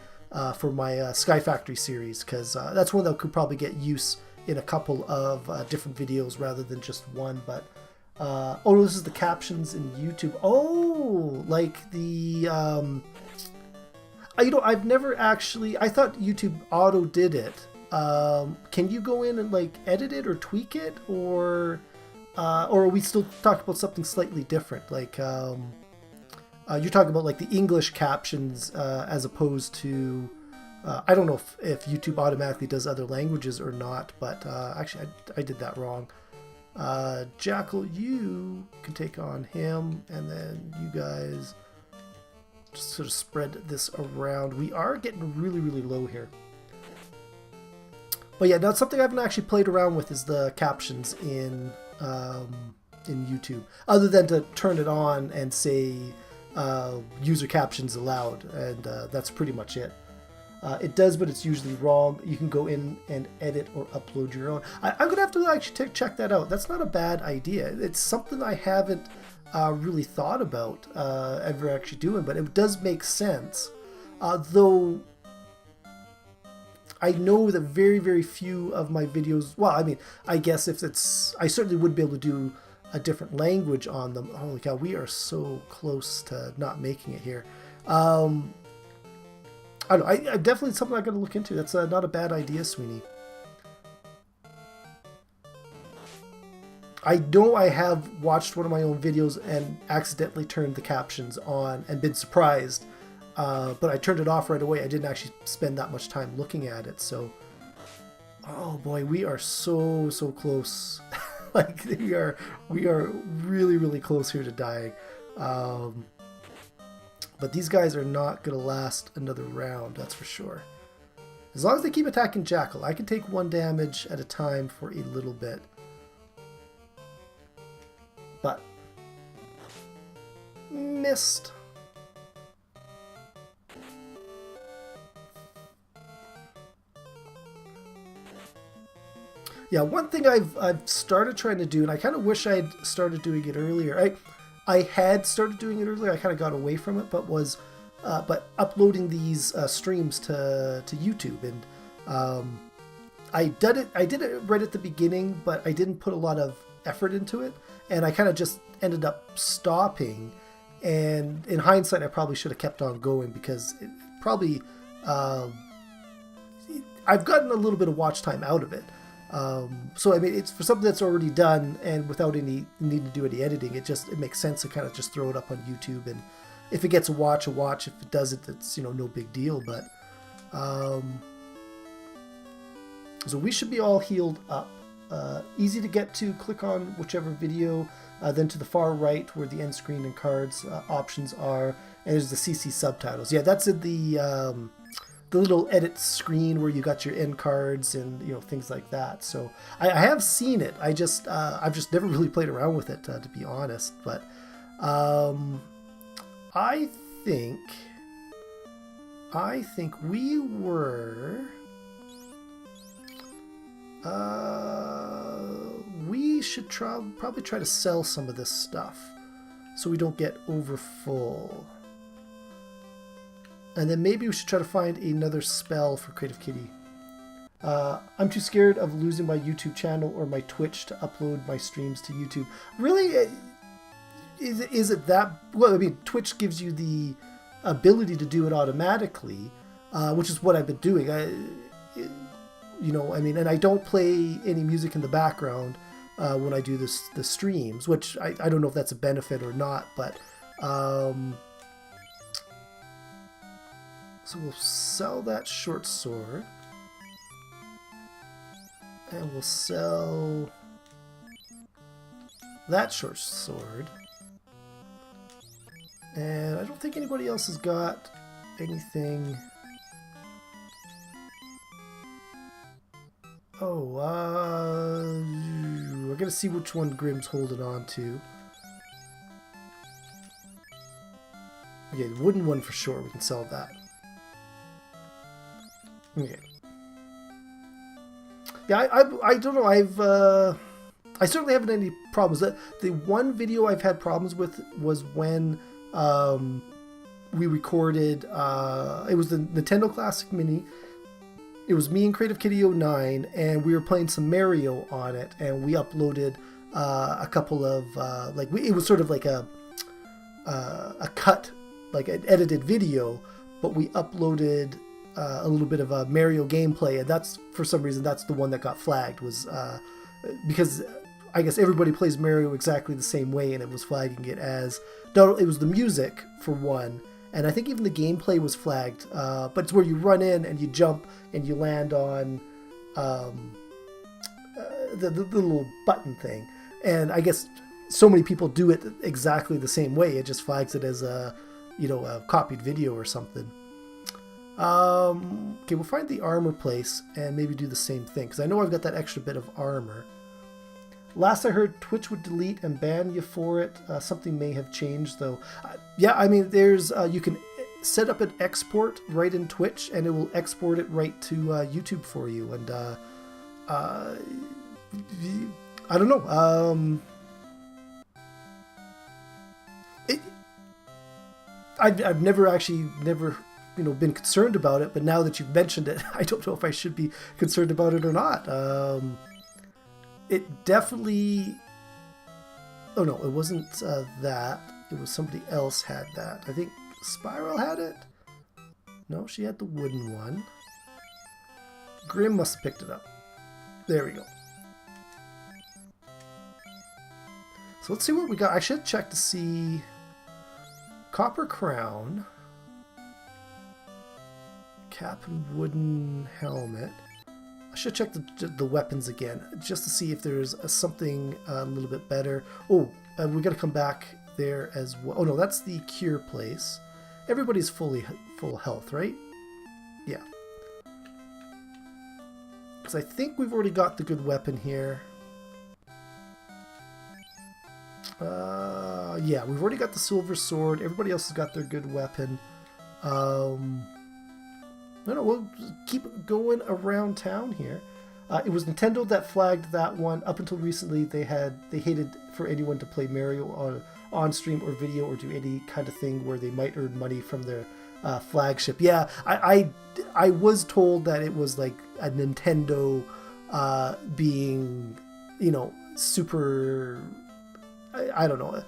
for my Sky Factory series, because that's one that could probably get use in a couple of different videos rather than just one. But this is the captions in YouTube. Oh, like the I've never actually, I thought YouTube auto did it. Can you go in and like edit it or tweak it, or are we still talking about something slightly different? Like you're talking about like the English captions as opposed to I don't know if YouTube automatically does other languages or not, but actually I did that wrong. Jackal, you can take on him, and then you guys just sort of spread this around. We are getting really low here. But yeah, now something I haven't actually played around with is the captions in YouTube, other than to turn it on and say user captions allowed, and that's pretty much it. It does, but it's usually wrong. You can go in and edit or upload your own. I'm going to have to actually check that out. That's not a bad idea. It's something I haven't really thought about ever actually doing, but it does make sense. Though I know that very few of my videos, well, I mean, I guess I certainly would be able to do a different language on them. Holy cow, we are so close to not making it here. I don't know. I definitely something I got to look into. That's not a bad idea, Sweeney. I know I have watched one of my own videos and accidentally turned the captions on and been surprised, but I turned it off right away. I didn't actually spend that much time looking at it. So, oh boy, we are so close. Like we are really close here to dying. But these guys are not going to last another round, that's for sure. As long as they keep attacking Jackal, I can take 1 damage at a time for a little bit. But missed. Yeah, one thing I've started trying to do, and I kind of wish I'd started doing it earlier. I had started doing it earlier. I kind of got away from it, but uploading these streams to YouTube, and I did it right at the beginning, but I didn't put a lot of effort into it, and I kind of just ended up stopping. And in hindsight, I probably should have kept on going because it probably I've gotten a little bit of watch time out of it. So I mean, it's for something that's already done and without any need to do any editing. It makes sense to kind of just throw it up on YouTube, and if it gets a watch. If it doesn't, it's no big deal. But so we should be all healed up. Easy to get to. Click on whichever video. Then to the far right where the end screen and cards options are, and there's the CC subtitles. Yeah, that's in the little edit screen where you got your end cards and things like that. So I have seen it. I've just never really played around with it to be honest. But I think we were. We should probably try to sell some of this stuff so we don't get over full. And then maybe we should try to find another spell for Creative Kitty. I'm too scared of losing my YouTube channel or my Twitch to upload my streams to YouTube. Really? Is it that? Well, I mean, Twitch gives you the ability to do it automatically, which is what I've been doing. And I don't play any music in the background when I do the streams, which I don't know if that's a benefit or not, but so we'll sell that short sword, and we'll sell that short sword, and I don't think anybody else has got anything. Oh, I gotta see which one Grimm's holding on to. Okay, the wooden one for sure, we can sell that. Okay. Yeah, I don't know, I certainly haven't had any problems. The one video I've had problems with was when we recorded, it was the Nintendo Classic Mini. It was me and Creative Kitty 09, and we were playing some Mario on it, and we uploaded a couple of it was sort of like a cut, like an edited video, but we uploaded a little bit of a Mario gameplay, and that's, for some reason, that's the one that got flagged, was because I guess everybody plays Mario exactly the same way, and it was flagging it as, no, it was the music for one. And I think even the gameplay was flagged, but it's where you run in and you jump and you land on the little button thing. And I guess so many people do it exactly the same way. It just flags it as a copied video or something. Okay, we'll find the armor place and maybe do the same thing, because I know I've got that extra bit of armor. Last I heard, Twitch would delete and ban you for it. Something may have changed, though. Yeah, I mean, there's you can set up an export right in Twitch, and it will export it right to YouTube for you. And I don't know. I've never been concerned about it, but now that you've mentioned it, I don't know if I should be concerned about it or not. It definitely... Oh no, it wasn't that. It was somebody else had that. I think Sprl had it? No, she had the wooden one. Grimm must have picked it up. There we go. So let's see what we got. I should check to see... Copper crown. Cap and wooden helmet. I should check the weapons again, just to see if there's something a little bit better. Oh, we got to come back there as well. Oh no, that's the cure place. Everybody's full health, right? Yeah. Because I think we've already got the good weapon here. Yeah, we've already got the silver sword. Everybody else has got their good weapon. No, we'll keep going around town here. It was Nintendo that flagged that one. Up until recently, they hated for anyone to play Mario on stream or video or do any kind of thing where they might earn money from their flagship. Yeah, I was told that it was like a Nintendo being, super, I don't know,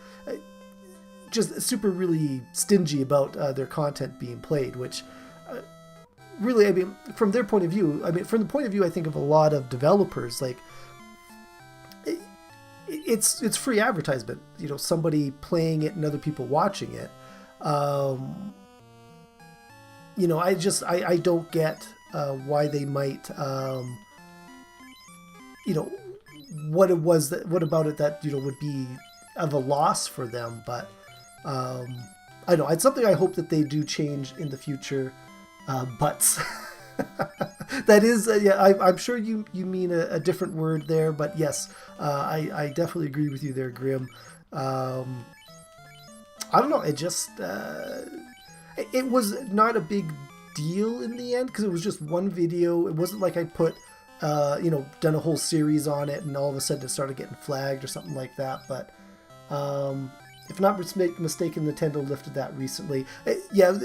just super really stingy about their content being played, which really, I mean, from their point of view, I mean, from the point of view, I think of a lot of developers, like it's free advertisement, you know, somebody playing it and other people watching it. You know, I don't get why they might, you know, what about it that, you know, would be of a loss for them. But I know it's something I hope that they do change in the future. Butts. That is, yeah, I'm sure you mean a different word there, but yes, I definitely agree with you there, Grim. I don't know, it just, it was not a big deal in the end, because it was just one video. It wasn't like I put, you know, done a whole series on it, and all of a sudden it started getting flagged or something like that, but, if not mistaken, Nintendo lifted that recently. Yeah,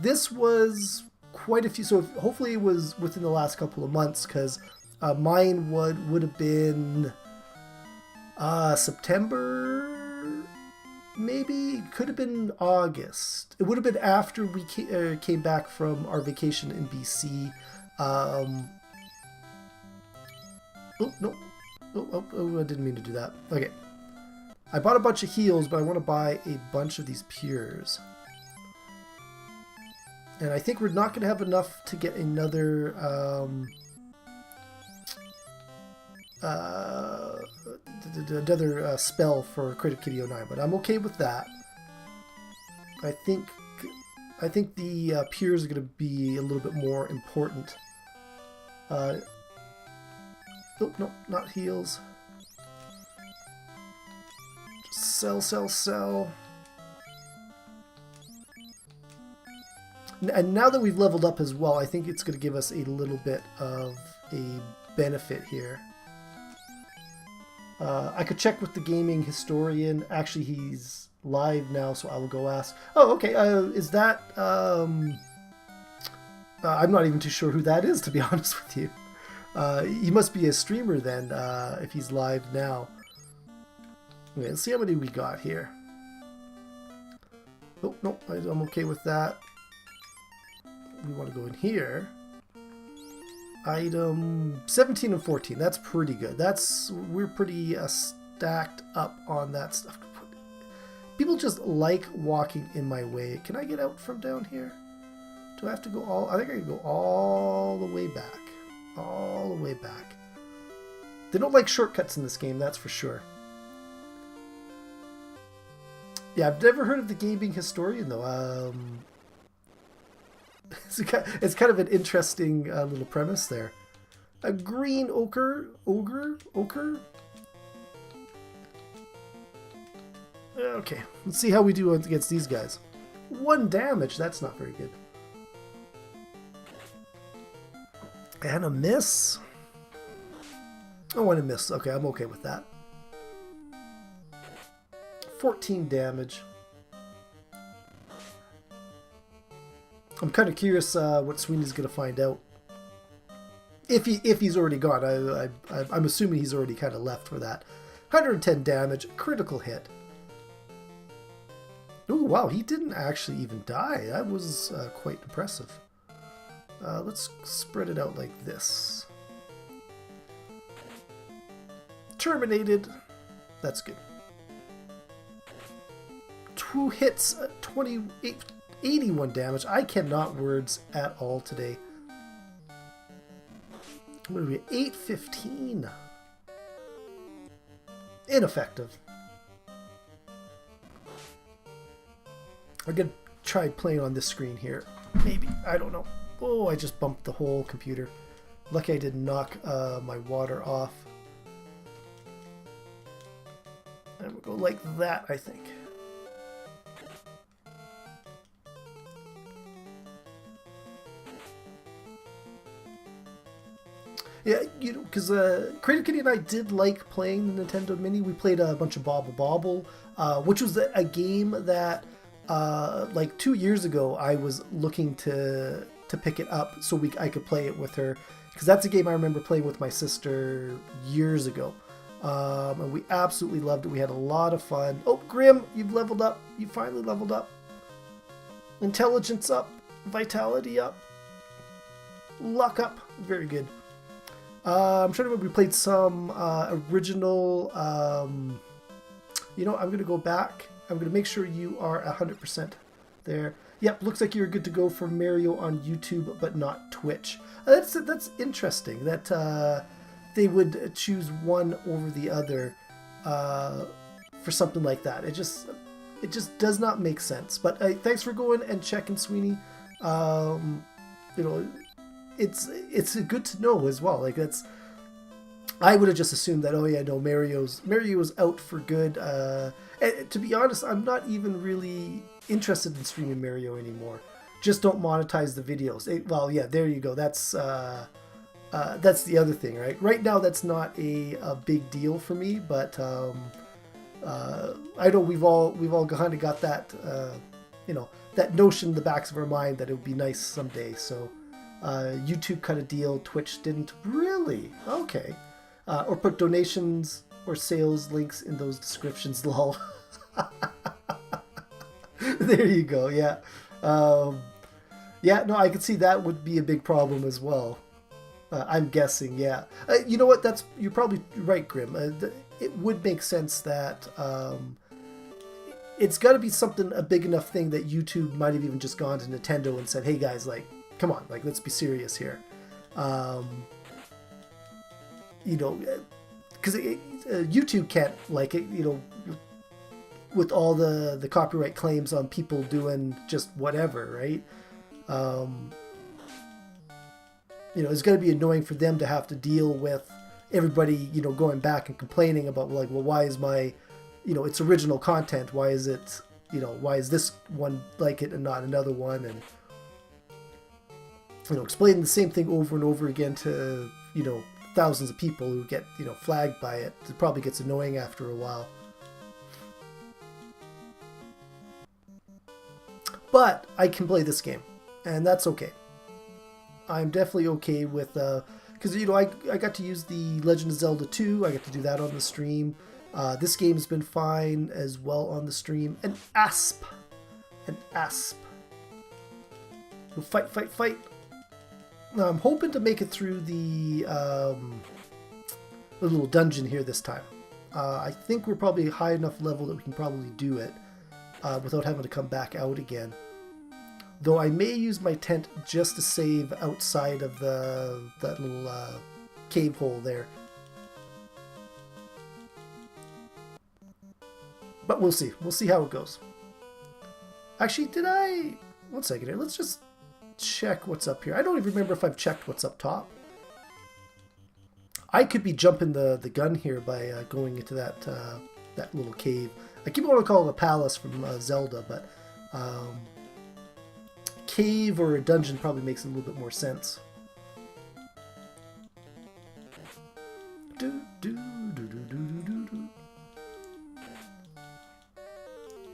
this was quite a few, so hopefully it was within the last couple of months, because mine would have been September, maybe. It could have been August. It would have been after we came back from our vacation in BC. Oh no, I didn't mean to do that. Okay, I bought a bunch of heals, but I want to buy a bunch of these pures. And I think we're not going to have enough to get another spell for Creative Kitty 09, but I'm okay with that. I think the pures are going to be a little bit more important. Oh, no, not heals. Just sell. And now that we've leveled up as well, I think it's going to give us a little bit of a benefit here. I could check with the gaming historian. Actually, he's live now, so I will go ask. Oh, okay. Is that... I'm not even too sure who that is, to be honest with you. He must be a streamer then, if he's live now. Okay, let's see how many we got here. Oh, no, I'm okay with that. We want to go in here. Item 17 and 14. That's pretty good. We're pretty stacked up on that stuff. People just like walking in my way. Can I get out from down here? Do I have to go all... I think I can go all the way back. All the way back. They don't like shortcuts in this game, that's for sure. Yeah, I've never heard of the gaming historian, though. It's kind of an interesting little premise there. A green ogre? Okay, let's see how we do against these guys. 1 damage, that's not very good. And a miss. Oh, and a miss. Okay, I'm okay with that. 14 damage. I'm kind of curious what Sweeney's going to find out. If he's already gone. I'm assuming he's already kind of left for that. 110 damage, critical hit. Ooh, wow, he didn't actually even die. That was quite impressive. Let's spread it out like this. Terminated. That's good. 2 hits, 81 damage. I cannot words at all today. What are we at? 815. Ineffective. I'm going to try playing on this screen here. Maybe. I don't know. Oh, I just bumped the whole computer. Lucky I didn't knock my water off. And we'll go like that, I think. Yeah, you know, because Creative Kitty and I did like playing the Nintendo Mini. We played a bunch of Bobble Bobble, which was a game that, like 2 years ago, I was looking to pick it up so I could play it with her. Because that's a game I remember playing with my sister years ago. And we absolutely loved it. We had a lot of fun. Oh, Grim, you've leveled up. You finally leveled up. Intelligence up. Vitality up. Luck up. Very good. I'm trying to remember, we played some original... you know, I'm going to go back. I'm going to make sure you are 100% there. Yep, looks like you're good to go for Mario on YouTube, but not Twitch. That's interesting that they would choose one over the other for something like that. It just does not make sense. But thanks for going and checking, Sweeney. You know, it's good to know as well. Like that's, I would have just assumed that, oh yeah, no, Mario's out for good. And to be honest, I'm not even really interested in streaming Mario anymore. Just don't monetize the videos. Well, yeah, there you go. That's the other thing, right? Right now, that's not a big deal for me, but I know we've all kind of got that, you know, that notion in the backs of our mind that it would be nice someday. So YouTube kind of deal. Twitch didn't really. Okay. Or put donations or sales links in those descriptions, lol. There you go, yeah. Yeah, no, I could see that would be a big problem as well. I'm guessing, yeah. You know what, you're probably right, Grim. It would make sense that it's got to be a big enough thing that YouTube might have even just gone to Nintendo and said, hey guys, like, come on, like, let's be serious here. You know, because YouTube can't, like, it, you know, with all the copyright claims on people doing just whatever, right? You know, it's going to be annoying for them to have to deal with everybody, you know, going back and complaining about, like, well, why is my, you know, it's original content, why is it, you know, why is this one like it and not another one, and, you know, explaining the same thing over and over again to, you know, thousands of people who get, you know, flagged by it. It probably gets annoying after a while. But I can play this game, and that's okay. I'm definitely okay with, because, you know, I got to use the Legend of Zelda 2. I got to do that on the stream. This game's been fine as well on the stream. An asp. Fight, fight, fight. Now, I'm hoping to make it through the little dungeon here this time. I think we're probably high enough level that we can probably do it without having to come back out again. Though I may use my tent just to save outside of that little cave hole there. But we'll see. We'll see how it goes. Actually, did I... One second here. Let's just check what's up here. I don't even remember if I've checked what's up top. I could be jumping the gun here by going into that little cave. I keep wanting to call it a palace from Zelda, but cave or a dungeon probably makes a little bit more sense.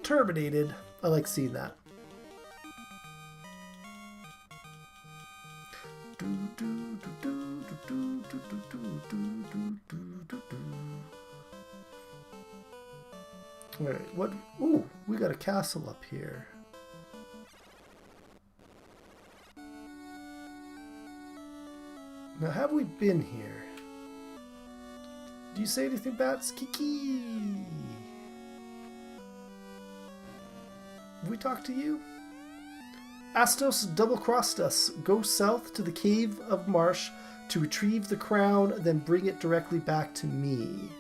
Terminated. I like seeing that. Alright, what? Ooh, we got a castle up here. Now, have we been here? Do you say anything, Bats? Kiki! Have we talked to you? Astos double-crossed us. Go south to the Cave of Marsh to retrieve the crown, then bring it directly back to me.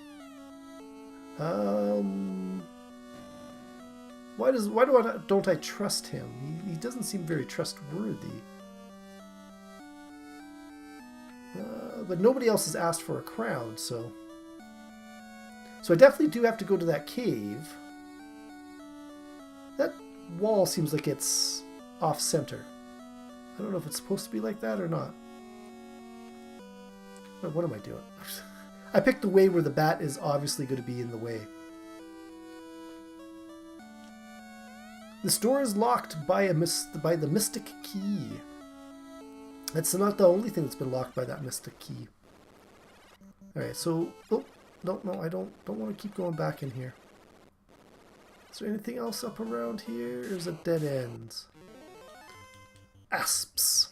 Why don't I trust him? He doesn't seem very trustworthy. But nobody else has asked for a crown, so I definitely do have to go to that cave. That wall seems like it's off-center. I don't know if it's supposed to be like that or not. But what am I doing? I picked the way where the bat is obviously going to be in the way. This door is locked by the mystic key. That's not the only thing that's been locked by that mystic key. Alright, so... Oh, no, I don't want to keep going back in here. Is there anything else up around here? There's a dead end. Asps.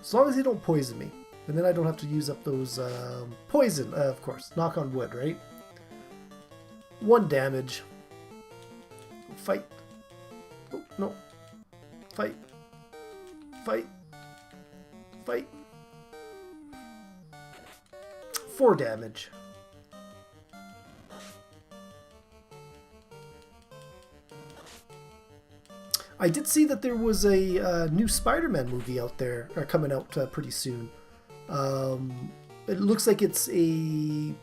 As long as they don't poison me. And then I don't have to use up those poison, of course. Knock on wood, right? 1 damage. Fight. Oh, no. Fight. Fight. Fight. 4 damage. I did see that there was a new Spider-Man movie out there, coming out pretty soon. It looks like it's a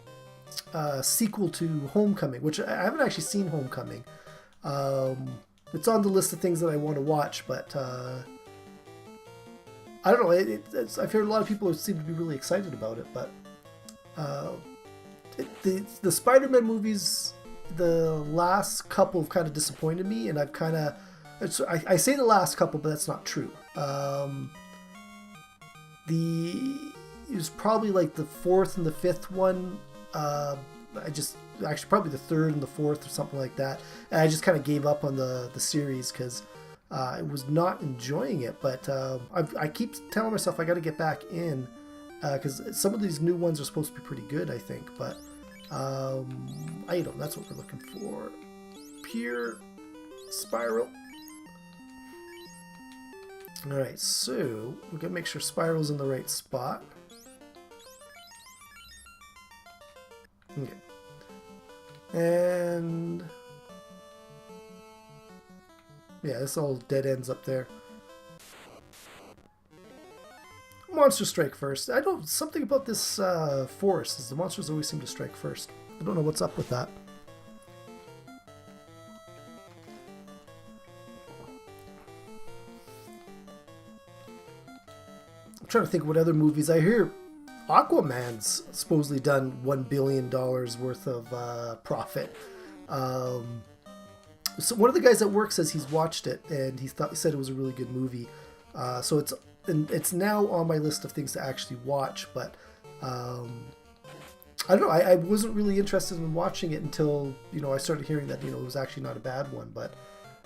sequel to Homecoming, which I haven't actually seen Homecoming. It's on the list of things that I want to watch, but I don't know. I've heard a lot of people seem to be really excited about it, but the Spider-Man movies, the last couple have kind of disappointed me, and I've kind of... I say the last couple, but that's not true. It was probably like the 4th and the 5th one. Actually probably the 3rd and the 4th or something like that. And I just kind of gave up on the series because I was not enjoying it. But I keep telling myself I got to get back in because some of these new ones are supposed to be pretty good, I think. But item, that's what we're looking for. Pure Sprl. Alright, so we're going to make sure Spiral's in the right spot. Okay. And yeah, this all dead ends up there. Monster strike first. I don't... Something about this forest is the monsters always seem to strike first. I don't know what's up with that. Trying to think what other movies. I hear Aquaman's supposedly done $1 billion worth of profit. So one of the guys at work says he's watched it and he said it was a really good movie. So it's now on my list of things to actually watch. But I don't know. I wasn't really interested in watching it until I started hearing that it was actually not a bad one. But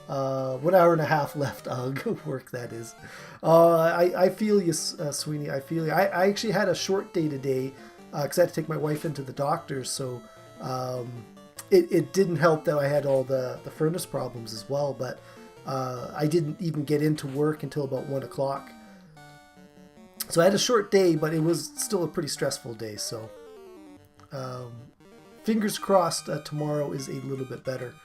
1 hour and a half left work, that is. I feel you, Sweeney. I feel you. I actually had a short day today because I had to take my wife into the doctor's, so it didn't help that I had all the furnace problems as well, but I didn't even get into work until about 1 o'clock. So I had a short day, but it was still a pretty stressful day, so fingers crossed tomorrow is a little bit better.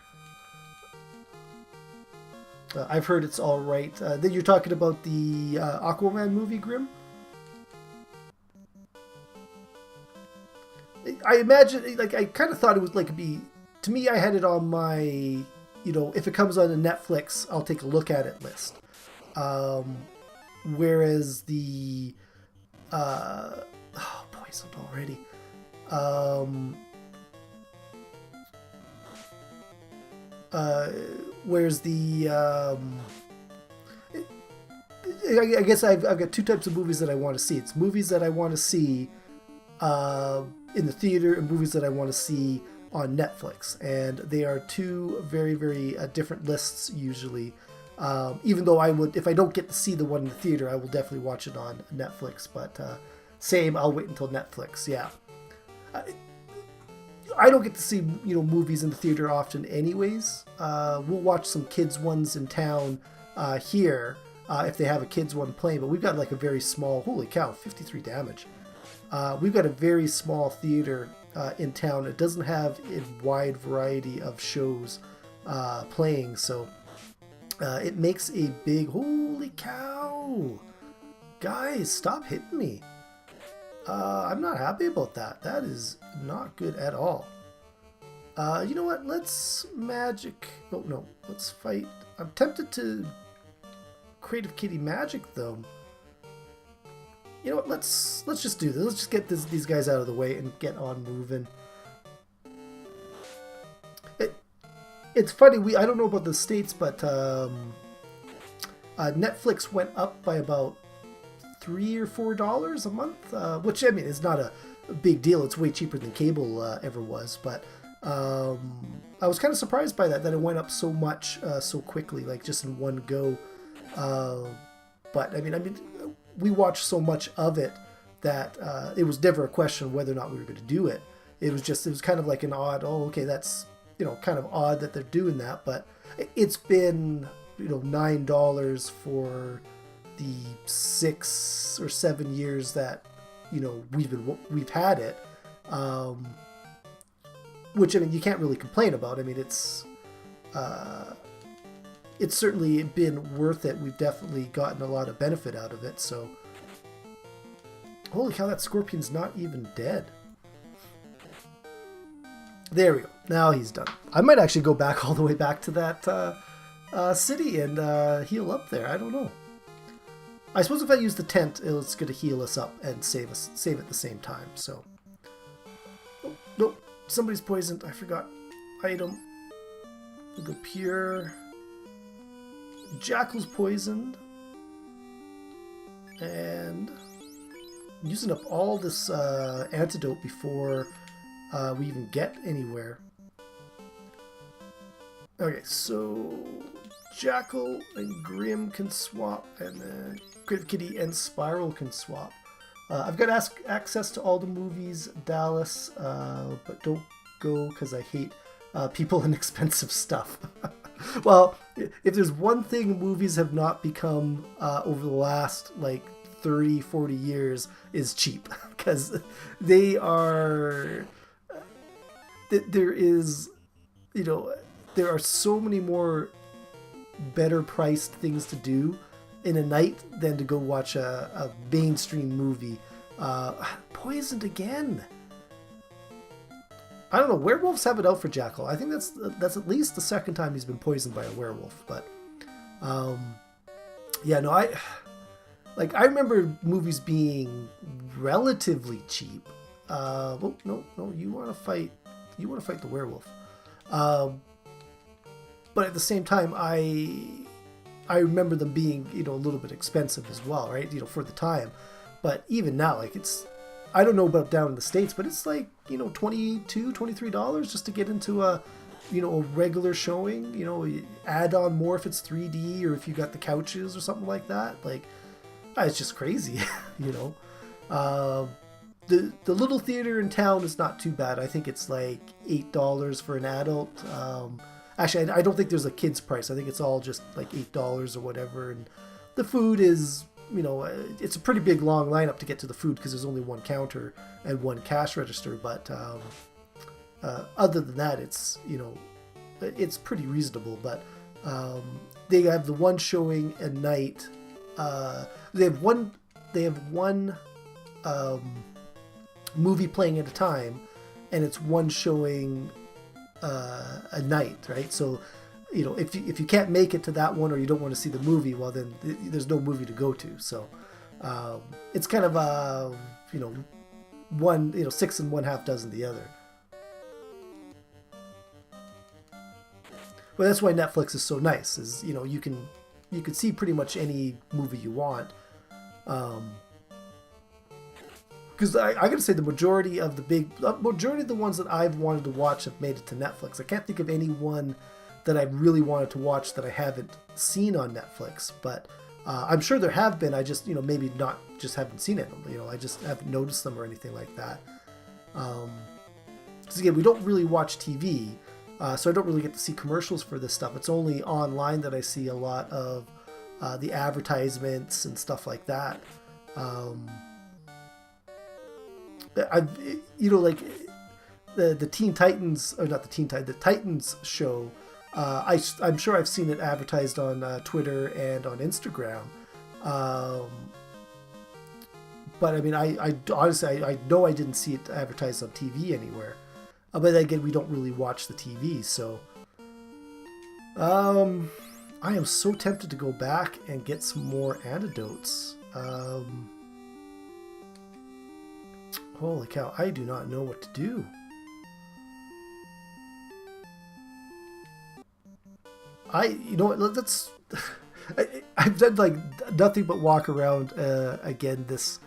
I've heard it's all right. Then you're talking about the Aquaman movie, Grim? I imagine, like, I kind of thought it would to me, I had it on my, if it comes on a Netflix, I'll take a look at it list. Whereas the, poisoned already. Whereas the I guess I've got 2 types of movies that I want to see. It's movies that I want to see in the theater and movies that I want to see on Netflix, and they are 2 very, very different lists usually. Even though I would, if I don't get to see the one in the theater, I will definitely watch it on Netflix. But same, I'll wait until Netflix. Yeah. I don't get to see movies in the theater often anyways. We'll watch some kids ones in town here if they have a kids one playing, but we've got like a very small, holy cow, 53 damage. We've got a very small theater in town. It doesn't have a wide variety of shows playing, so it makes a big, holy cow. Guys, stop hitting me. I'm not happy about that. That is not good at all. You know what? Let's magic. Oh, no. Let's fight. I'm tempted to Creative Kitty magic, though. You know what? Let's just do this. Let's just get these guys out of the way and get on moving. It's funny. I don't know about the States, but Netflix went up by about $3 or $4 a month, which I mean is not a big deal. It's way cheaper than cable ever was, but I was kind of surprised by that it went up so much so quickly, like just in one go. But I mean, we watched so much of it that it was never a question of whether or not we were going to do it. It was kind of like an odd, okay, that's, kind of odd that they're doing that, but it's been, $9 for the 6 or 7 years that, we've had it. Which, I mean, you can't really complain about. I mean, it's certainly been worth it. We've definitely gotten a lot of benefit out of it, so. Holy cow, that scorpion's not even dead. There we go. Now he's done. I might actually go back all the way back to that city and heal up there. I don't know. I suppose if I use the tent, it's going to heal us up and save at the same time, so. Oh, nope. Somebody's poisoned. I forgot. Item. We'll go pure. Jackal's poisoned. And using up all this antidote before we even get anywhere. Okay, so Jackal and Grim can swap, and then Crit Kitty and Sprl can swap. I've got access to all the movies, Dallas, but don't go because I hate people and expensive stuff. Well, if there's one thing movies have not become over the last, 30, 40 years, is cheap. Because they are... There is, there are so many more better priced things to do in a night than to go watch a mainstream movie. Poisoned again. I don't know. Werewolves have it out for Jackal. I think that's at least the second time he's been poisoned by a werewolf. But yeah, no, I remember movies being relatively cheap. Oh, no, you want to fight the werewolf. But at the same time, I remember them being, a little bit expensive as well, right? For the time. But even now, I don't know about down in the States, but it's $22, $23 just to get into a regular showing. Add on more if it's 3D or if you got the couches or something like that. It's just crazy, The little theater in town is not too bad. I think it's $8 for an adult. Actually, I don't think there's a kid's price. I think it's all just $8 or whatever. And the food is, it's a pretty big long lineup to get to the food because there's only one counter and one cash register. But other than that, it's, it's pretty reasonable. But they have the one showing a night. They have one movie playing at a time, and it's one showing a night, right? So, if you can't make it to that one or you don't want to see the movie, well, then there's no movie to go to. So, it's kind of one, 6 and 1/2 dozen the other. Well, that's why Netflix is so nice. Is you can see pretty much any movie you want. Because I gotta say the majority of the ones that I've wanted to watch have made it to Netflix. I can't think of any one that I really wanted to watch that I haven't seen on Netflix. But I'm sure there have been. I just maybe not just haven't seen it. I just haven't noticed them or anything like that. Because again, we don't really watch TV, so I don't really get to see commercials for this stuff. It's only online that I see a lot of the advertisements and stuff like that. The Teen Titans, or not the Teen Titans, the Titans show. I'm sure I've seen it advertised on Twitter and on Instagram. But I mean, I honestly, I know I didn't see it advertised on TV anywhere. But again, we don't really watch the TV, so. I am so tempted to go back and get some more antidotes. Holy cow, I do not know what to do. Let's... I've done nothing but walk around again this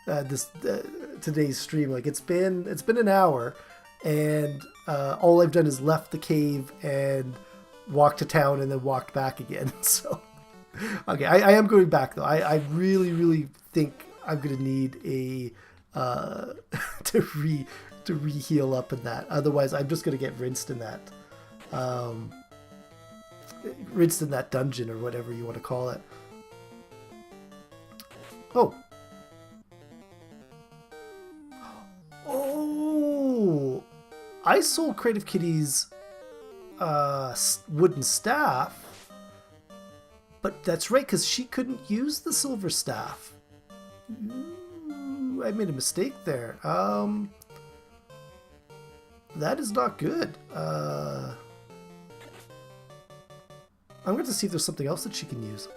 today's stream. Like it's been an hour, and all I've done is left the cave and walked to town and then walked back again. So okay, I am going back though. I really think I'm gonna need a to re-heal up in that. Otherwise, I'm just gonna get rinsed in that dungeon or whatever you want to call it. Oh, I sold Creative Kitty's wooden staff, but that's right, because she couldn't use the silver staff. Ooh, I made a mistake there. That is not good. I'm going to see if there's something else that she can use.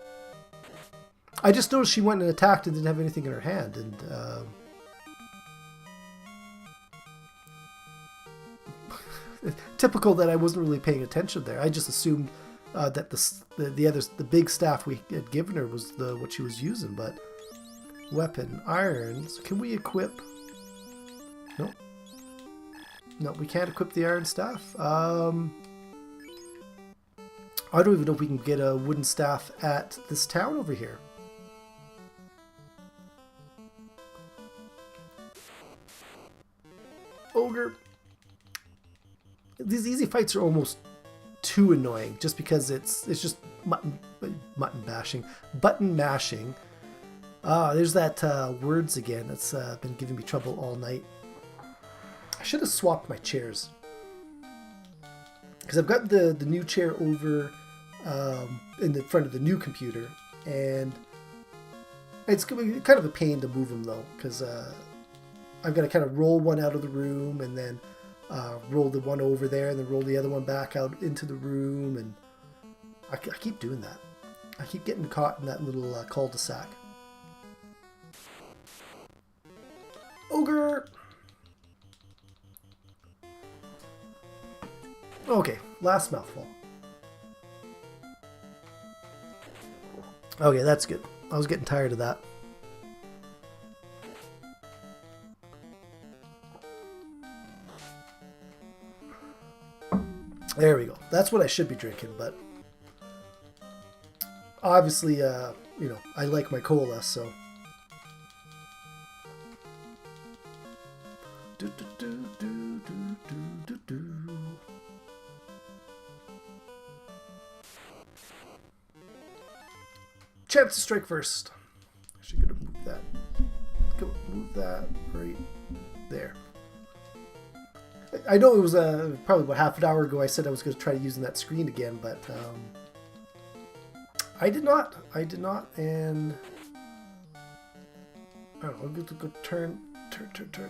I just noticed she went and attacked and didn't have anything in her hand, and typical that I wasn't really paying attention there. I just assumed that the big staff we had given her was what she was using. But weapon, irons. Can we equip? Nope. No, we can't equip the iron staff. I don't even know if we can get a wooden staff at this town over here. Ogre. These easy fights are almost too annoying just because it's just button mashing. There's that words again that's been giving me trouble all night. I should have swapped my chairs because I've got the new chair over in the front of the new computer, and it's kind of a pain to move them though, because I've got to kind of roll one out of the room and then roll the one over there and then roll the other one back out into the room, and I keep doing that. I keep getting caught in that little cul-de-sac. Ogre! Okay, last mouthful. Okay, that's good. I was getting tired of that. There we go. That's what I should be drinking, but obviously, I like my cola, so. Chance to strike first. Actually, gonna move that. Move that right there. I know it was probably about half an hour ago I said I was going to try using that screen again, but I did not. And I don't know, I'm going to go turn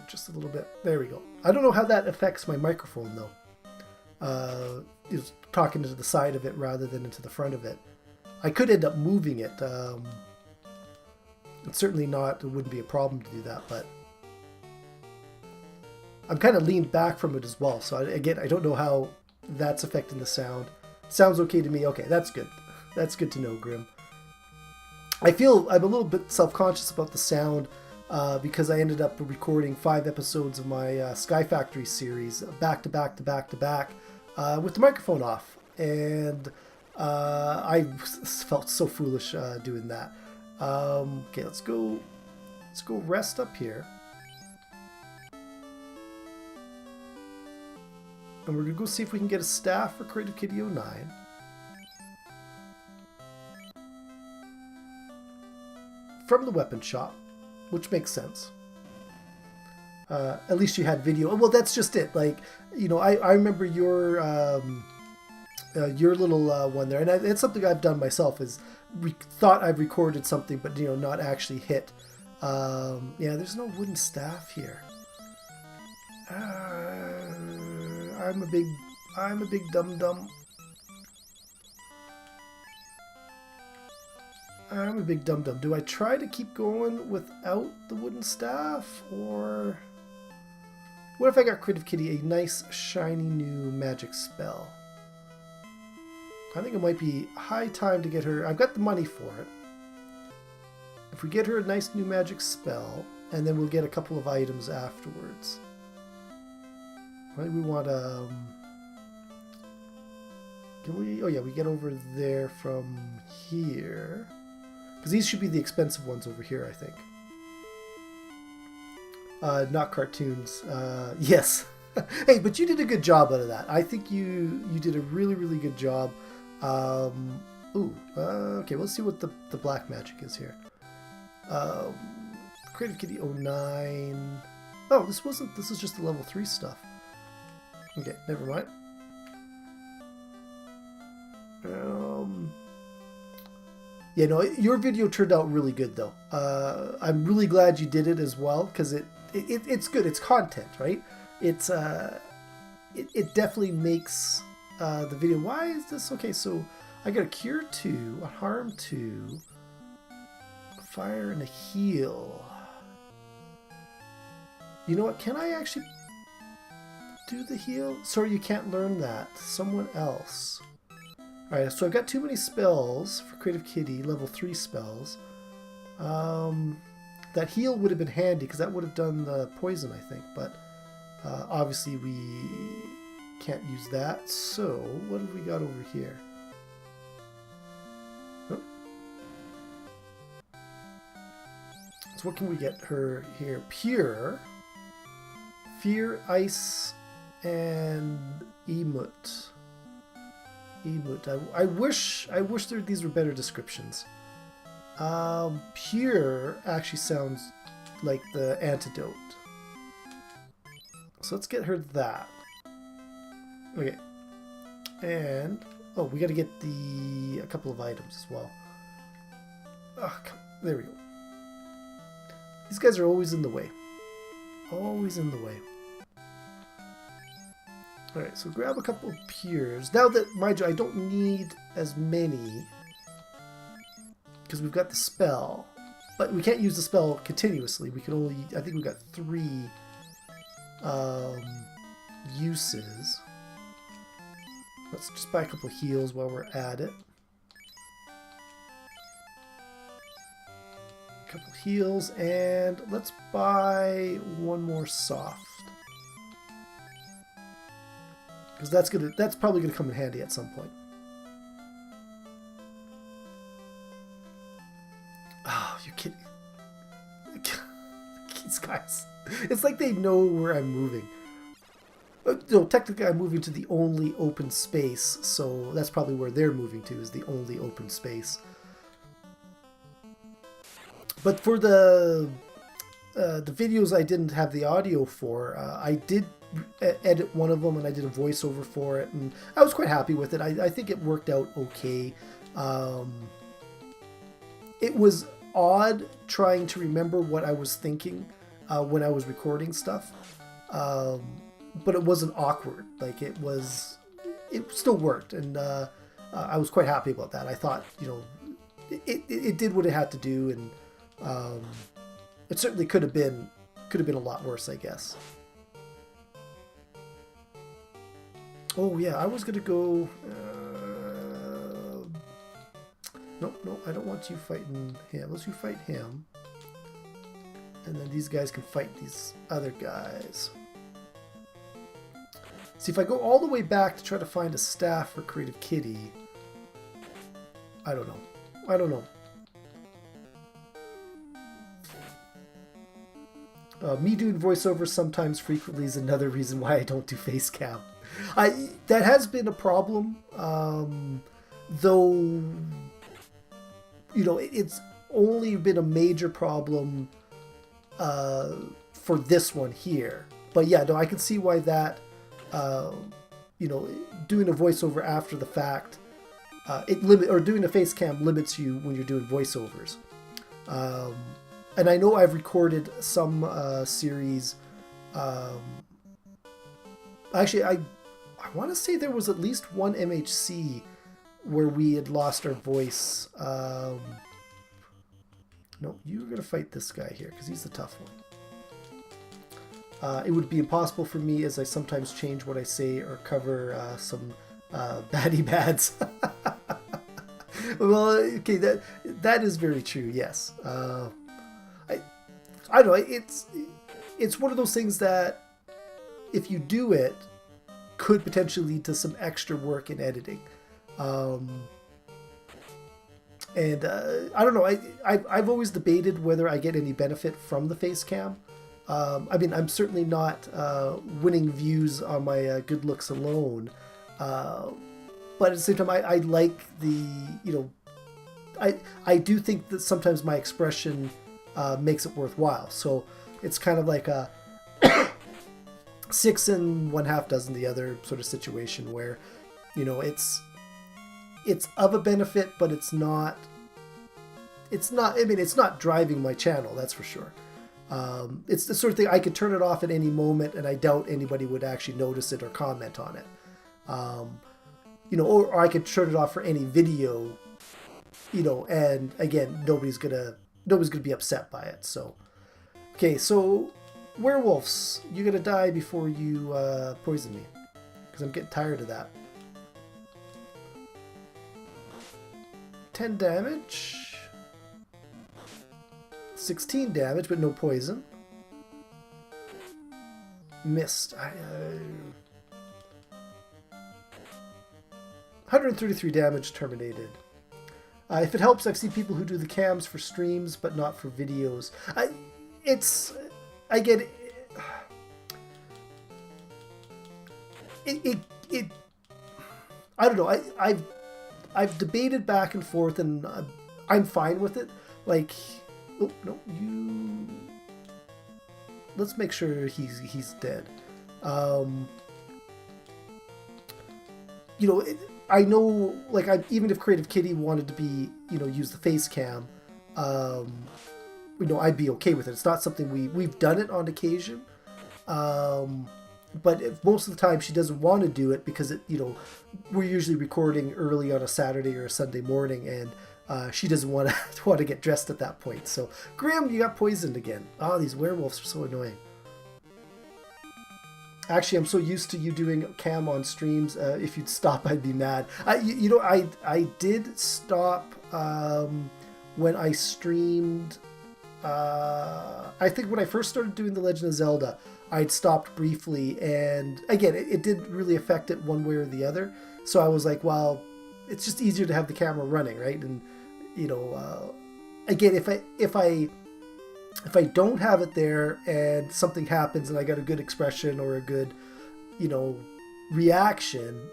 just a little bit. There we go. I don't know how that affects my microphone though. It's talking to the side of it rather than into the front of it. I could end up moving it. It's certainly not. It wouldn't be a problem to do that, but I'm kind of leaned back from it as well. So again, I don't know how that's affecting the sound. Sounds okay to me. Okay, that's good. That's good to know, Grim. I feel I'm a little bit self-conscious about the sound because I ended up recording 5 episodes of my Sky Factory series back to back with the microphone off, and I felt so foolish doing that. Okay, let's go rest up here. And we're going to go see if we can get a staff for Creative Kitty 09. From the weapon shop, which makes sense. At least you had video. Well, that's just it. Like, I remember your little one there. And it's something I've done myself, is thought I've recorded something, but, not actually hit. Yeah, there's no wooden staff here. I'm a big dum-dum. I'm a big dum-dum. Do I try to keep going without the wooden staff? Or what if I got Creative Kitty a nice, shiny new magic spell? I think it might be high time to get her. I've got the money for it. If we get her a nice new magic spell, and then we'll get a couple of items afterwards. Right, we want can we? Oh yeah, we get over there from here. Because these should be the expensive ones over here, I think. Not cartoons. Yes. Hey, but you did a good job out of that. I think you did a really, really good job. Okay, let's see what the black magic is here. Creative Kitty 09. Oh, this is just the level 3 stuff. Okay, never mind. Yeah, no, your video turned out really good though. I'm really glad you did it as well, because it's good. It's content, right? It definitely makes the video. Why is this? Okay, so I got a cure 2, a harm 2, a fire, and a heal. You know what? Can I actually do the heal? Sorry, you can't learn that. Someone else. Alright, so I've got too many spells for Creative Kitty, level 3 spells. That heal would have been handy, because that would have done the poison, I think, but obviously we can't use that. So, what have we got over here? Oh. So what can we get her here? Pure, Fear, Ice, and Emut. I wish these were better descriptions. Pure actually sounds like the antidote. So let's get her that. Okay. And oh, we got to get a couple of items as well. Oh, there we go. These guys are always in the way. Always in the way. Alright, so grab a couple of pures. Now that, mind you, I don't need as many, because we've got the spell. But we can't use the spell continuously. We can only, I think we've got 3 uses. Let's just buy a couple of heals while we're at it. A couple of heals, and let's buy one more soft. Because that's probably gonna come in handy at some point. Oh, you're kidding. These guys. It's like they know where I'm moving. No, technically I'm moving to the only open space, so that's probably where they're moving to, is the only open space. But for the videos I didn't have the audio for, I did edit one of them, and I did a voiceover for it, and I was quite happy with it. I think it worked out okay. It was odd trying to remember what I was thinking when I was recording stuff, but it wasn't awkward. Like, it still worked, and I was quite happy about that. I thought, you know, it did what it had to do, and it certainly could have been a lot worse, I guess. Oh yeah, I was gonna go. No, I don't want you fighting him. Let's you fight him, and then these guys can fight these other guys. See, if I go all the way back to try to find a staff for Creative Kitty, I don't know. Me doing voiceovers sometimes frequently is another reason why I don't do face cam. That has been a problem, though, you know, it's only been a major problem for this one here. But yeah, no, I can see why that, you know, doing a voiceover after the fact, or doing a face cam limits you when you're doing voiceovers. And I know I've recorded some series. Actually, I want to say there was at least one MHC where we had lost our voice. No, you're going to fight this guy here because he's the tough one. It would be impossible for me, as I sometimes change what I say or cover some baddie bads. Well, okay, that is very true, yes. I don't know, it's one of those things that if you do it, could potentially lead to some extra work in editing. And I don't know, I've always debated whether I get any benefit from the face cam. I mean, I'm certainly not winning views on my good looks alone. But at the same time, I like the, I do think that sometimes my expression makes it worthwhile. So it's kind of like a 6 and 1/2 dozen the other sort of situation where, it's of a benefit, but it's not, I mean, it's not driving my channel, that's for sure. It's the sort of thing I could turn it off at any moment and I doubt anybody would actually notice it or comment on it. Or I could turn it off for any video, and again, nobody's gonna be upset by it. So, okay, so werewolves, you're gonna die before you poison me, because I'm getting tired of that. 10 damage, 16 damage, but no poison. Missed. 133 damage, terminated. If it helps, I've seen people who do the cams for streams, but not for videos. I get it. I don't know. I've debated back and forth, and I'm fine with it. Like, oh no, let's make sure he's dead. I know, like, even if Creative Kitty wanted to be, use the face cam, I'd be okay with it. It's not something we've done it on occasion, but if most of the time she doesn't want to do it because we're usually recording early on a Saturday or a Sunday morning, and she doesn't want to get dressed at that point. So, Grim, you got poisoned again. Oh, these werewolves are so annoying. Actually, I'm so used to you doing cam on streams. If you'd stop, I'd be mad. I did stop when I streamed. I think when I first started doing The Legend of Zelda, I'd stopped briefly, and again, it didn't really affect it one way or the other. So I was like, well, it's just easier to have the camera running, right? And again, if I don't have it there and something happens and I got a good expression or a good, reaction,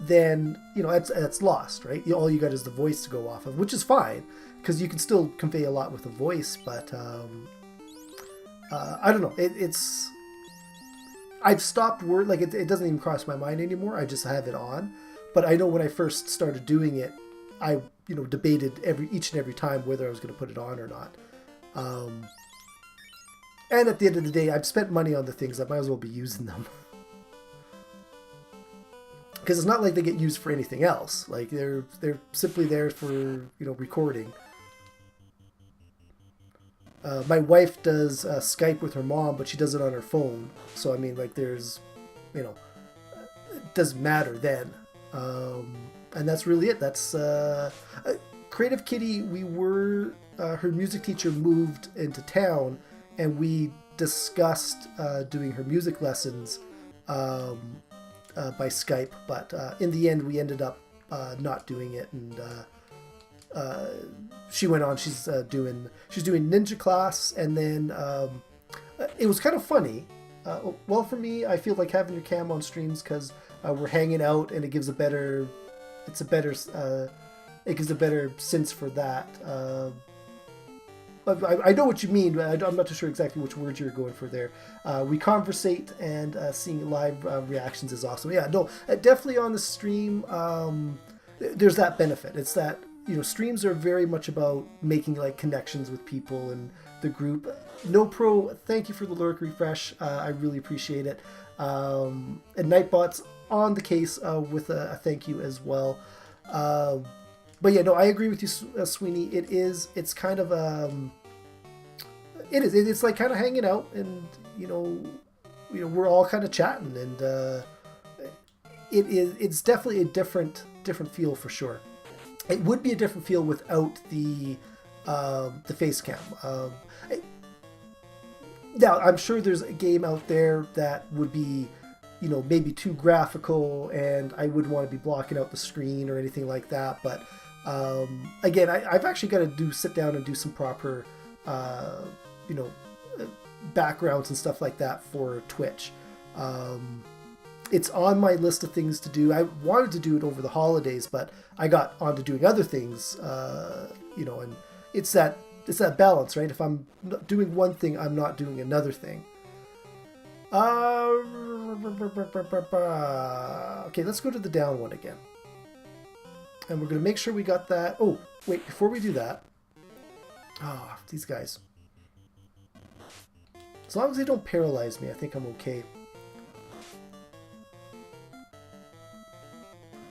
then, it's lost, right? All you got is the voice to go off of, which is fine because you can still convey a lot with the voice. But I don't know. I've stopped it doesn't even cross my mind anymore. I just have it on. But I know when I first started doing it, I, debated each and every time whether I was going to put it on or not. And at the end of the day, I've spent money on the things. I might as well be using them. Because it's not like they get used for anything else. Like, they're simply there for, recording. My wife does Skype with her mom, but she does it on her phone. So, I mean, like, there's, it doesn't matter then. And that's really it. That's Creative Kitty. Her music teacher moved into town, and we discussed doing her music lessons by Skype, but in the end we ended up not doing it, and she went on. She's doing ninja class, and then it was kind of funny. Well, for me, I feel like having your cam on streams because we're hanging out, and it gives a better sense for that. I know what you mean, but I'm not too sure exactly which words you're going for there. We conversate, and seeing live reactions is awesome. Yeah, no, definitely on the stream, there's that benefit. It's that, streams are very much about making like connections with people and the group. No Pro, thank you for the lurk refresh. I really appreciate it. And Nightbot's on the case with a thank you as well. But yeah, no, I agree with you, Sweeney. It's kind of it's like kind of hanging out, and we're all kind of chatting, and it's definitely a different feel for sure. It would be a different feel without the face cam. now I'm sure there's a game out there that would be, you know, maybe too graphical, and I wouldn't want to be blocking out the screen or anything like that. But again, I've actually got to sit down and do some proper, you know, backgrounds and stuff like that for Twitch. It's on my list of things to do. I wanted to do it over the holidays, but I got onto doing other things, you know, and it's that balance, right? If I'm doing one thing, I'm not doing another thing. Okay, let's go to the down one again. And we're going to make sure we got that. Oh, wait, before we do that. Oh, these guys. As long as they don't paralyze me, I think I'm okay.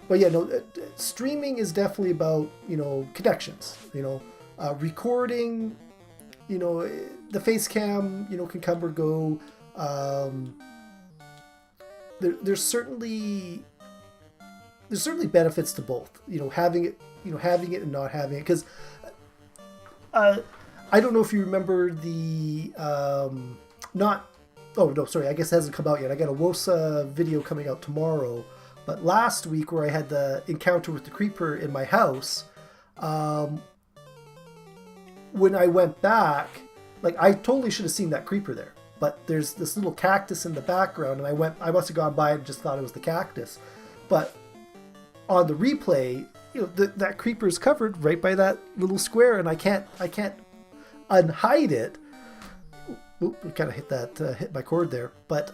But yeah, no, streaming is definitely about, you know, connections, you know, recording, you know, the face cam, you know, can come or go. There's certainly benefits to both, you know, having it and not having it. Because I don't know if you remember the, oh no, sorry, I guess it hasn't come out yet. I got a WOSA video coming out tomorrow. But last week, where I had the encounter with the creeper in my house, when I went back, like, I totally should have seen that creeper there. But there's this little cactus in the background, and I must have gone by and just thought it was the cactus. But on the replay, you know, that creeper is covered right by that little square, and I can't unhide it. Oop, I kind of hit my cord there. But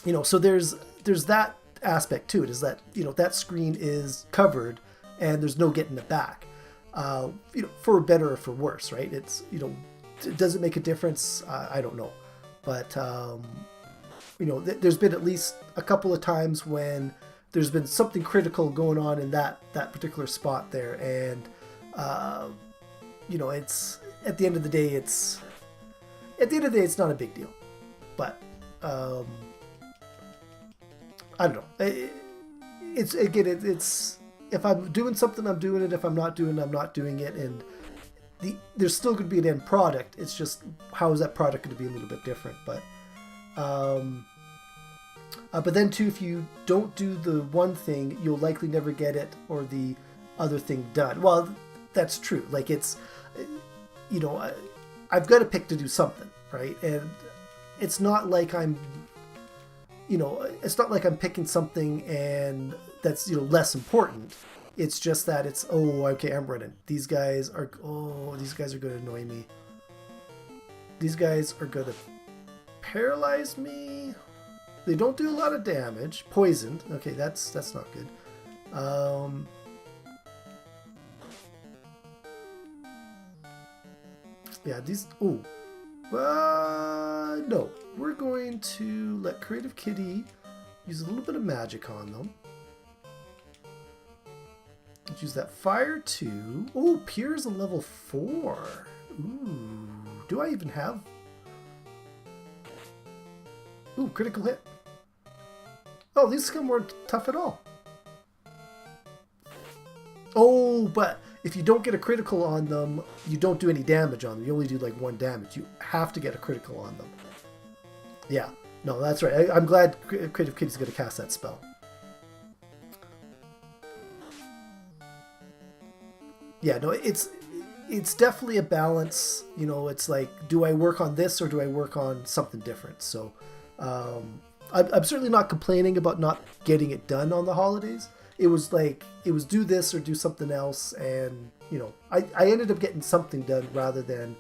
you know, so there's that aspect to it, is that, you know, that screen is covered and there's no getting it back, you know, for better or for worse, right? It's, you know, does it make a difference? I don't know. But, you know, there's been at least a couple of times when there's been something critical going on in that particular spot there. And, you know, it's, at the end of the day, it's not a big deal. But, I don't know. It's if I'm doing something, I'm doing it. If I'm not doing it, I'm not doing it. And there's still going to be an end product. It's just, how is that product going to be a little bit different? But then too, if you don't do the one thing, you'll likely never get it or the other thing done. Well, that's true. Like, it's, you know, I've got to pick to do something, right? And it's not like I'm, you know, it's not like I'm picking something and that's, you know, less important. It's just that it's, oh, okay, I'm running. These guys are going to annoy me. These guys are going to paralyze me. They don't do a lot of damage. Poisoned. Okay, that's not good. Yeah, these, oh. No, we're going to let Creative Kitty use a little bit of magic on them. Let's use that Fire 2. Oh, Pierre's a level 4. Ooh, do I even have? Ooh, critical hit. Oh, these scum weren't tough at all. Oh, but if you don't get a critical on them, you don't do any damage on them. You only do like 1 damage. You have to get a critical on them. Yeah, no, that's right. I'm glad Creative Kitty's going to cast that spell. Yeah, no, it's definitely a balance. You know, it's like, do I work on this or do I work on something different? So I'm certainly not complaining about not getting it done on the holidays. It was like, it was do this or do something else, and, you know, I ended up getting something done rather than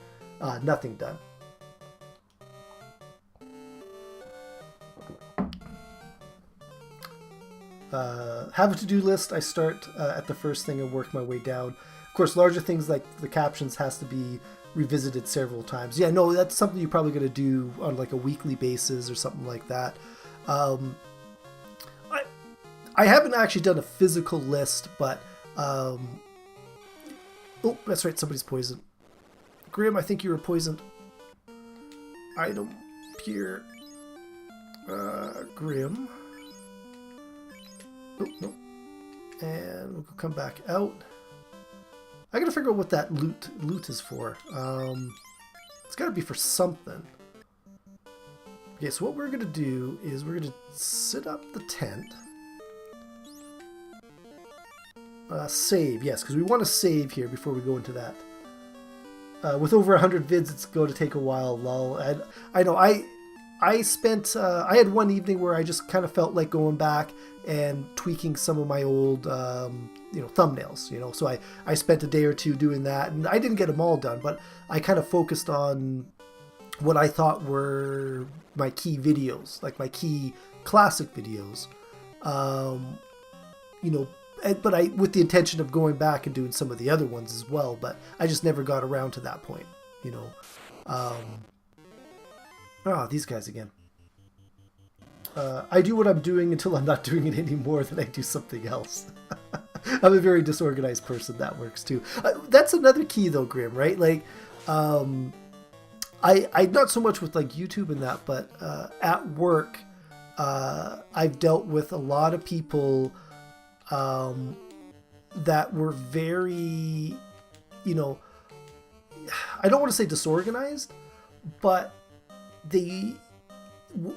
nothing done. Have a to-do list. I start at the first thing and work my way down. Of course, larger things like the captions has to be revisited several times. Yeah, no, that's something you're probably going to do on like a weekly basis or something like that. I haven't actually done a physical list, but oh, that's right, somebody's poisoned. Grim, I think you were poisoned. Item here. Grim. Oh, no. And we'll come back out. I gotta figure out what that loot is for. It's got to be for something. Okay, so what we're going to do is we're going to set up the tent. Save, yes, because we want to save here before we go into that. With over 100 vids, it's going to take a while, lol. And I know, I spent, I had one evening where I just kind of felt like going back and tweaking some of my old, thumbnails, so I spent a day or two doing that, and I didn't get them all done, but I kind of focused on what I thought were my key videos, like my key classic videos, but with the intention of going back and doing some of the other ones as well, but I just never got around to that point, these guys again. I do what I'm doing until I'm not doing it anymore, then I do something else. I'm a very disorganized person. That works too. That's another key though, Grim, right? Like, I not so much with like YouTube and that, but at work, I've dealt with a lot of people that were very, I don't want to say disorganized, but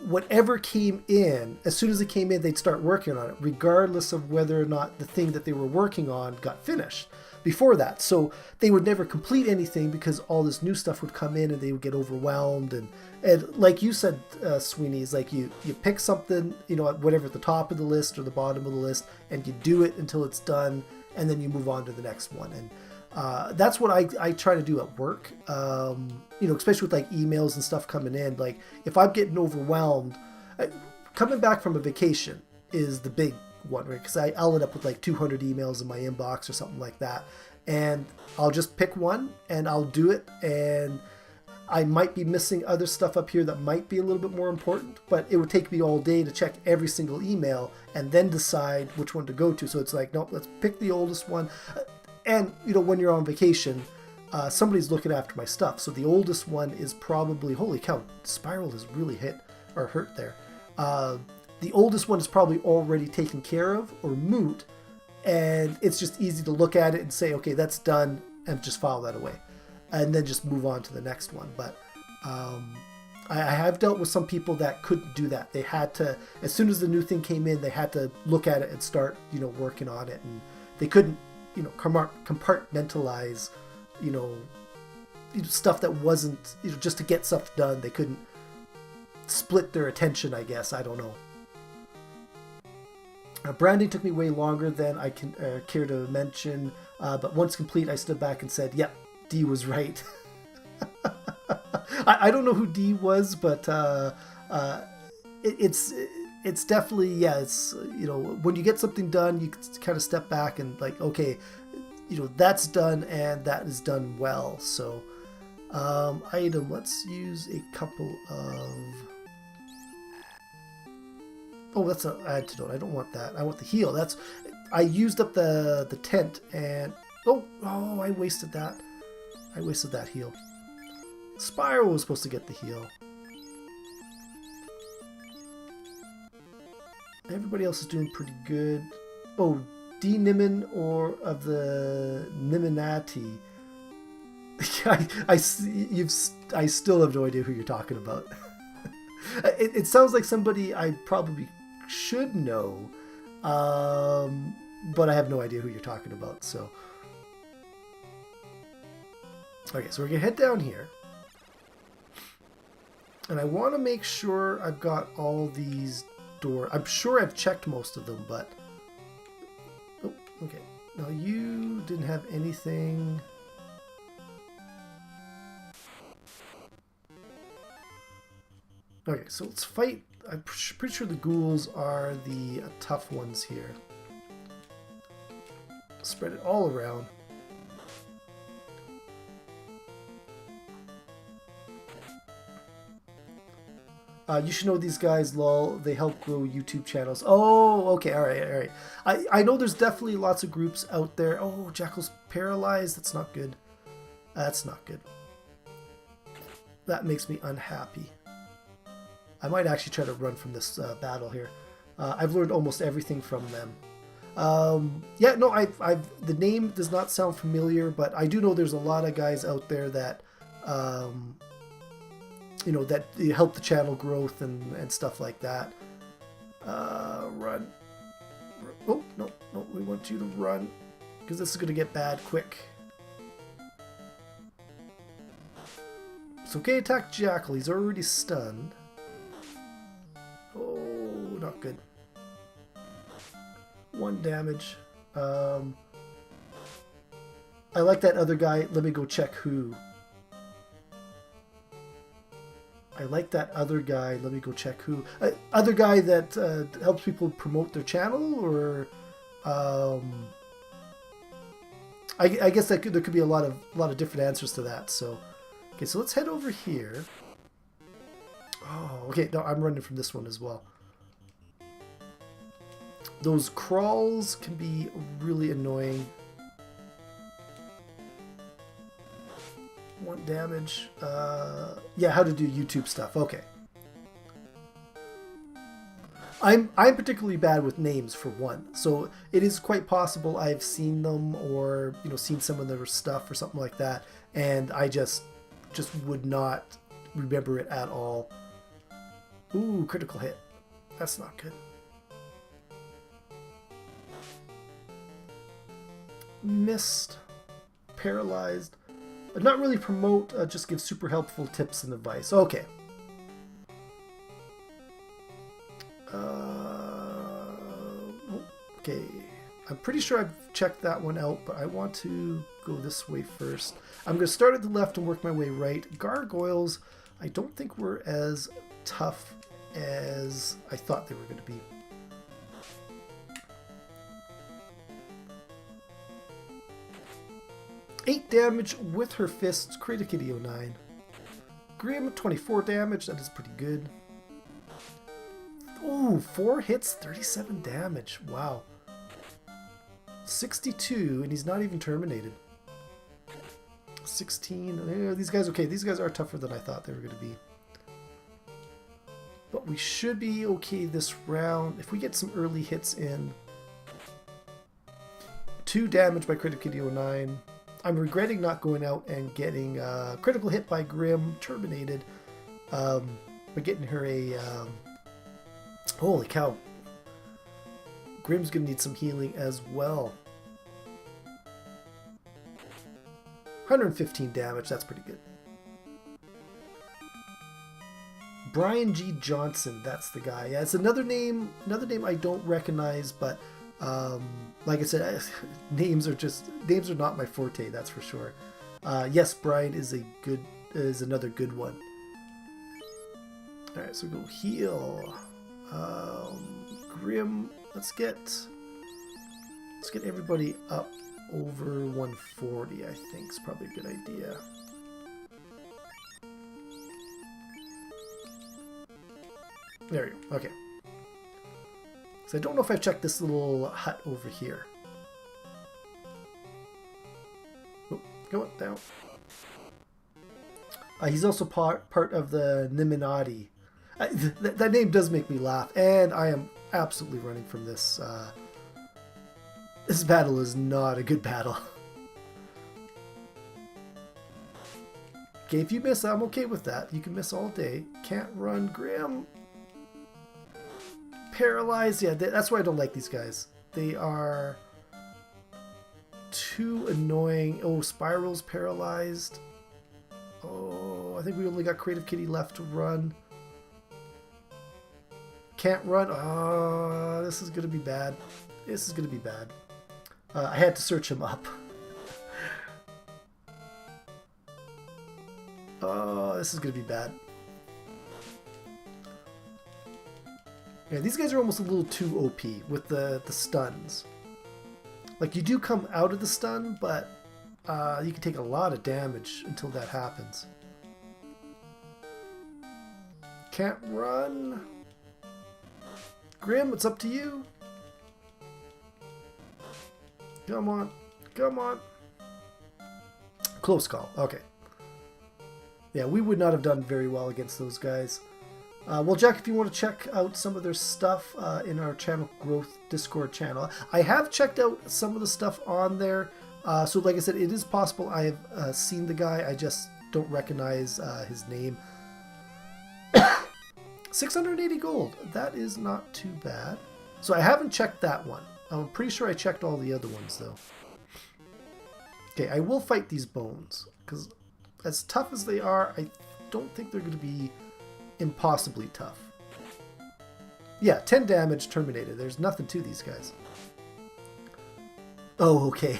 whatever came in, as soon as it came in, they'd start working on it, regardless of whether or not the thing that they were working on got finished before that. So they would never complete anything because all this new stuff would come in and they would get overwhelmed. And like you said, Sweeney, is like you pick something, whatever at the top of the list or the bottom of the list, and you do it until it's done, and then you move on to the next one. And that's what I try to do at work, especially with like emails and stuff coming in. Like if I'm getting overwhelmed, coming back from a vacation is the big one, right? Because I'll end up with like 200 emails in my inbox or something like that. And I'll just pick one and I'll do it. And I might be missing other stuff up here that might be a little bit more important, but it would take me all day to check every single email and then decide which one to go to. So it's like, nope, let's pick the oldest one. And, when you're on vacation, somebody's looking after my stuff. So the oldest one is probably, holy cow, Sprl has really hurt there. The oldest one is probably already taken care of or moot. And it's just easy to look at it and say, okay, that's done, and just file that away. And then just move on to the next one. But I have dealt with some people that couldn't do that. They had to, as soon as the new thing came in, they had to look at it and start, working on it. And they couldn't, compartmentalize, stuff that wasn't, just to get stuff done. They couldn't split their attention, I guess. I don't know. Branding took me way longer than I can care to mention, but once complete, I stood back and said, yep, D was right. I don't know who D was, but it's definitely, yeah, it's, when you get something done, you kind of step back and like, okay, that's done and that is done well. So item, let's use a couple of, oh, that's an antidote. I don't want that. I want the heal. I used up the tent and, oh, I wasted that. I wasted that heal. Sprl was supposed to get the heal. Everybody else is doing pretty good. Oh, D. Nimin or of the Niminati. I still have no idea who you're talking about. It sounds like somebody I probably should know, but I have no idea who you're talking about. So, okay, so we're gonna head down here. And I want to make sure I've got all these doors. I'm sure I've checked most of them, but... Oh, okay. Now you didn't have anything... Okay, so let's fight. I'm pretty sure the ghouls are the tough ones here. Spread it all around. You should know these guys, lol. They help grow YouTube channels. Oh, okay, all right. I know there's definitely lots of groups out there. Oh, Jackal's paralyzed. That's not good. That's not good. That makes me unhappy. I might actually try to run from this battle here. I've learned almost everything from them. Yeah, no, the name does not sound familiar, but I do know there's a lot of guys out there that that help the channel growth and stuff like that. Run. Oh, no, we want you to run, because this is going to get bad quick. It's okay, attack Jackal. He's already stunned. Oh, not good. 1 damage. I like that other guy. Let me go check who. I like that other guy. Let me go check who. Other guy that helps people promote their channel, or I guess there could be a lot of different answers to that. So, okay, so let's head over here. Oh, okay. No, I'm running from this one as well. Those crawls can be really annoying. 1 damage. Yeah, how to do YouTube stuff. Okay. I'm particularly bad with names, for one. So it is quite possible I've seen them, or seen some of their stuff or something like that, and I just would not remember it at all. Ooh, critical hit. That's not good. Missed. Paralyzed. Not really promote, just give super helpful tips and advice. Okay. Okay. I'm pretty sure I've checked that one out, but I want to go this way first. I'm going to start at the left and work my way right. Gargoyles, I don't think were as tough as I thought they were going to be. Eight damage with her fists. Creative Kitty 09. Grim 24 damage. That is pretty good. Oh, 4 hits, 37 damage. Wow. 62, and he's not even terminated. 16. These guys, okay, these guys are tougher than I thought they were going to be. But we should be okay this round. If we get some early hits in. 2 damage by Creative Kitty 09. I'm regretting not going out and getting a critical hit by Grim, terminated, but getting her a... holy cow. Grim's going to need some healing as well. 115 damage, that's pretty good. Brian G. Johnson, that's the guy. Yeah, it's another name I don't recognize, but like I said, names are not my forte, that's for sure. Yes, Brian is another good one. All right, so go heal. Grim, let's get everybody up over 140. I think is probably a good idea. There you go. Okay. So I don't know if I checked this little hut over here. Oh, go down. He's also part of the Niminati. That name does make me laugh, and I am absolutely running from this. This battle is not a good battle. Okay, if you miss, I'm okay with that. You can miss all day. Can't run, Grim. Paralyzed. Yeah, that's why I don't like these guys. They are too annoying. Oh, Spiral's paralyzed. Oh, I think we only got Creative Kitty left to run. Can't run. Oh, this is going to be bad. This is going to be bad. I had to search him up. Oh, this is going to be bad. Yeah, these guys are almost a little too OP with the stuns. Like, you do come out of the stun, but you can take a lot of damage until that happens. Can't run. Grim, it's up to you. Come on. Come on. Close call. Okay. Yeah, we would not have done very well against those guys. Well, Jack, if you want to check out some of their stuff in our channel growth Discord channel, I have checked out some of the stuff on there. So like I said, it is possible I have seen the guy. I just don't recognize his name. 680 gold. That is not too bad. So I haven't checked that one. I'm pretty sure I checked all the other ones, though. Okay, I will fight these bones, because as tough as they are, I don't think they're going to be impossibly tough. Yeah, 10 damage, terminated. There's nothing to these guys. Oh, okay.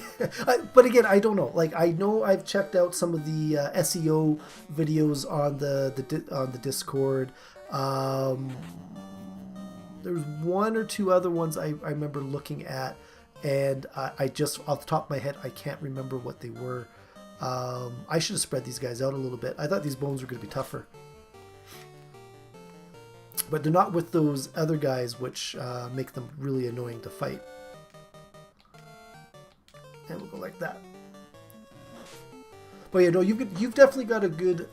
But again, I don't know. Like, I know I've checked out some of the SEO videos on the Discord. There's one or two other ones I remember looking at, and I just, off the top of my head, I can't remember what they were. I should have spread these guys out a little bit. I thought these bones were going to be tougher. But they're not with those other guys, which make them really annoying to fight. And we'll go like that. But yeah, no, you've definitely got a good,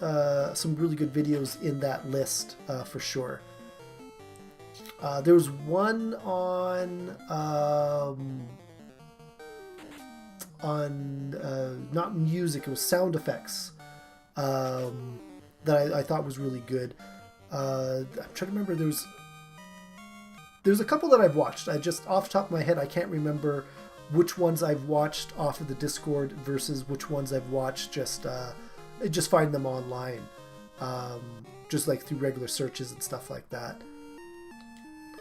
some really good videos in that list for sure. There was one on not music, it was sound effects that I thought was really good. I'm trying to remember. There's a couple that I've watched. I just, off the top of my head, I can't remember which ones I've watched off of the Discord versus which ones I've watched just find them online, just like through regular searches and stuff like that.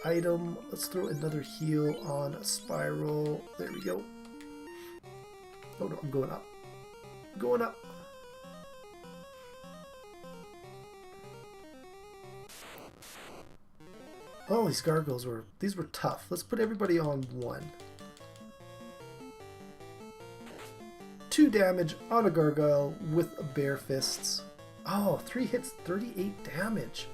Item, let's throw another heal on a Sprl. There we go. Oh no, I'm going up. Going up. Oh, these gargoyles were tough. Let's put everybody on 1. 2 damage on a gargoyle with bare fists. Oh, 3 hits, 38 damage.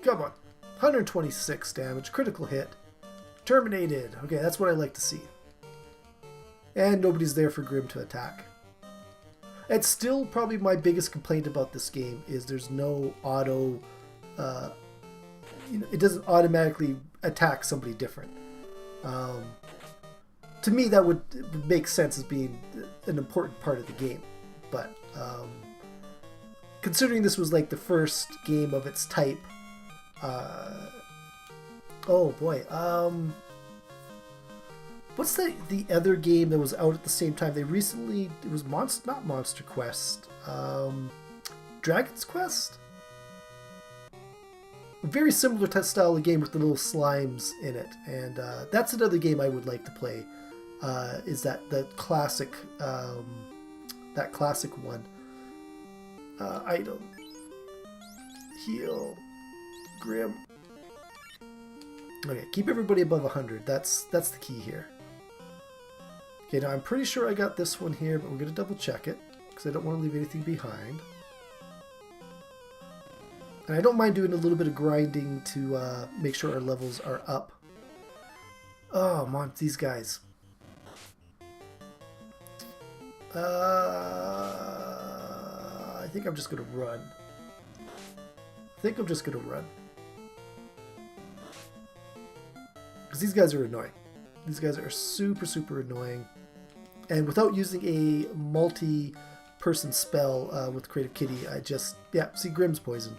Come on. 126 damage, critical hit. Terminated. Okay, that's what I like to see. And nobody's there for Grim to attack. It's still probably my biggest complaint about this game is there's no auto, it doesn't automatically attack somebody different. To me, that would make sense as being an important part of the game. But considering this was like the first game of its type, oh boy, what's the other game that was out at the same time? They recently, it was not Monster Quest, Dragon's Quest? A very similar style of game with the little slimes in it, and that's another game I would like to play. Is the classic, that classic one? Item, heal, Grim. Okay, keep everybody above 100. That's the key here. Okay, now I'm pretty sure I got this one here, but we're going to double check it because I don't want to leave anything behind. And I don't mind doing a little bit of grinding to make sure our levels are up. Oh, I'm on these guys. I think I'm just going to run. Because these guys are annoying. These guys are super, super annoying. And without using a multi-person spell with Creative Kitty, see, Grim's poison.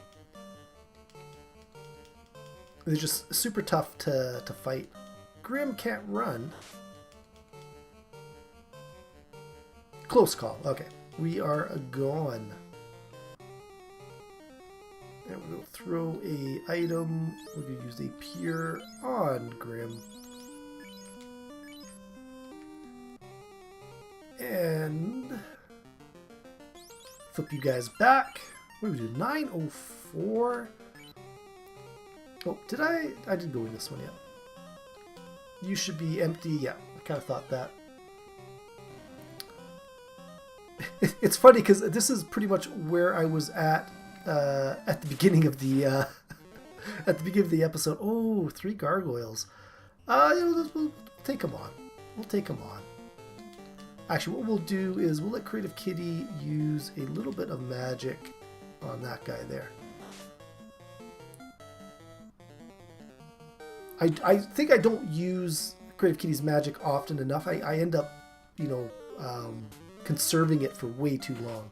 They're just super tough to fight. Grim can't run. Close call. Okay, we are gone. And we're going to throw a item. We're going to use a pure on Grim. And flip you guys back. What do we do? 904. Oh, did I didn't go in this one yet. You should be empty. Yeah, I kind of thought that. It's funny because this is pretty much where I was at the beginning of the episode. Oh, 3 gargoyles. We'll take them on. We'll take them on. Actually, what we'll do is we'll let Creative Kitty use a little bit of magic on that guy there. I think I don't use Creative Kitty's magic often enough, I end up, conserving it for way too long.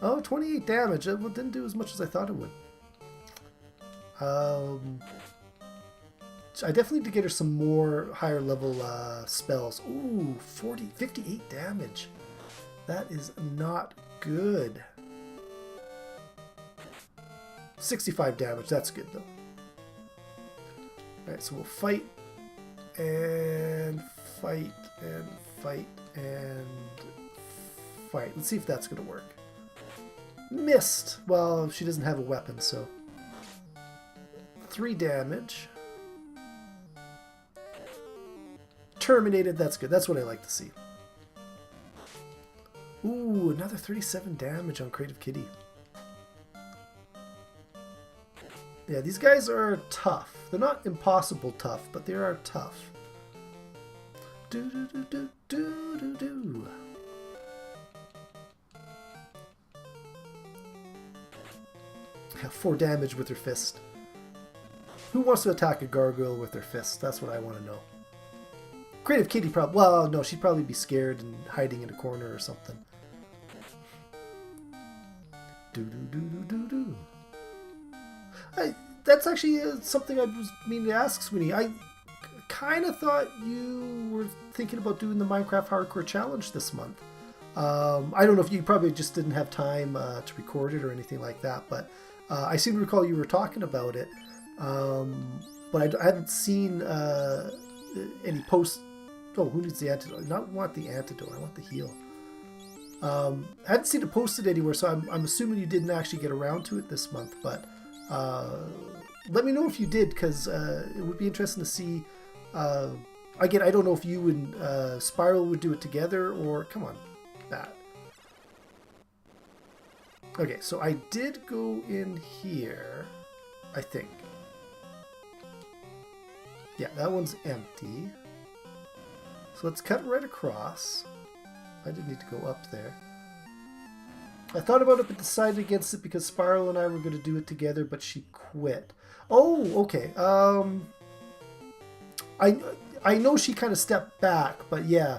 Oh, 28 damage. It didn't do as much as I thought it would. I definitely need to get her some more higher level spells. Ooh, 58 damage. That is not good. 65 damage. That's good, though. Alright, so we'll fight and fight and fight and fight. Let's see if that's going to work. Missed! Well, she doesn't have a weapon, so... 3 damage. Terminated. That's good. That's what I like to see. Ooh, another 37 damage on Creative Kitty. Yeah, these guys are tough. They're not impossible tough, but they are tough. Do do do do do do do. Have 4 damage with her fist. Who wants to attack a gargoyle with their fist? That's what I want to know. Creative Kitty probably... Well, no, she'd probably be scared and hiding in a corner or something. Do do do do do do. That's actually something I was meaning to ask, Sweeney. I kind of thought you were thinking about doing the Minecraft Hardcore Challenge this month. I don't know if you probably just didn't have time to record it or anything like that, but I seem to recall you were talking about it. But I haven't seen any posts. Oh, who needs the antidote? I don't want the antidote. I want the heal. I hadn't seen it posted anywhere, so I'm assuming you didn't actually get around to it this month. But let me know if you did, because it would be interesting to see. Again, I don't know if you and Sprl would do it together, or come on, Bat. Okay, so I did go in here, I think. Yeah, that one's empty. So let's cut right across. I didn't need to go up there. I thought about it but decided against it because Sprl and I were going to do it together, but she quit. Oh, okay. I know she kind of stepped back, but yeah.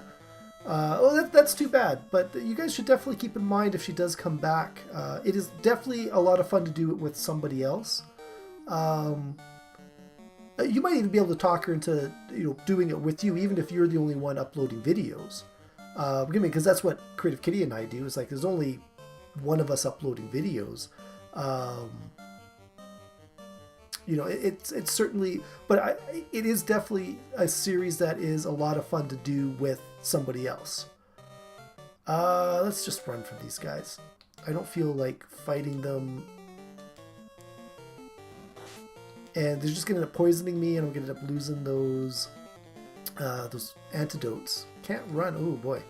That's too bad. But you guys should definitely keep in mind if she does come back. It is definitely a lot of fun to do it with somebody else. You might even be able to talk her into, doing it with you, even if you're the only one uploading videos. Because that's what Creative Kitty and I do. Is like there's only one of us uploading videos. It's certainly, but it is definitely a series that is a lot of fun to do with somebody else. Let's just run from these guys. I don't feel like fighting them. And they're just going to end up poisoning me, and I'm going to end up losing those antidotes. Can't run. Oh, boy.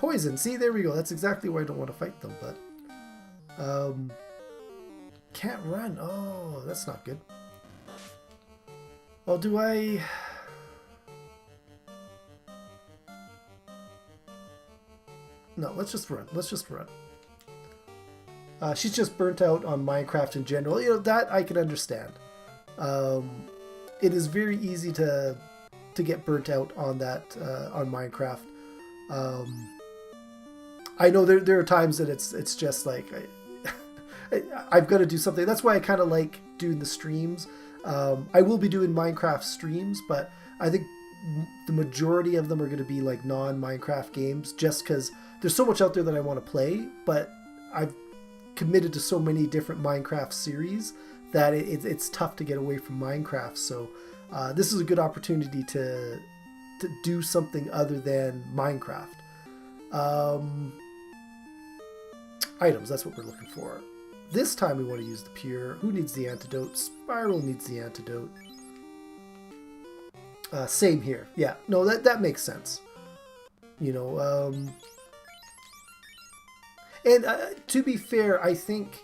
Poison. See, there we go. That's exactly why I don't want to fight them, but... can't run. Oh, that's not good. Well, do I... No, let's just run. Let's just run. She's just burnt out on Minecraft in general. That I can understand. It is very easy to get burnt out on that on Minecraft. I know there are times that it's just like I've got to do something. That's why I kind of like doing the streams. I will be doing Minecraft streams, but I think the majority of them are going to be like non-Minecraft games, just because there's so much out there that I want to play, but I've committed to so many different Minecraft series that it's tough to get away from Minecraft. So this is a good opportunity to do something other than Minecraft. Items, that's what we're looking for. This time we want to use the pure. Who needs the antidote? Sprl needs the antidote. Same here. Yeah, no, that makes sense. And to be fair, I think,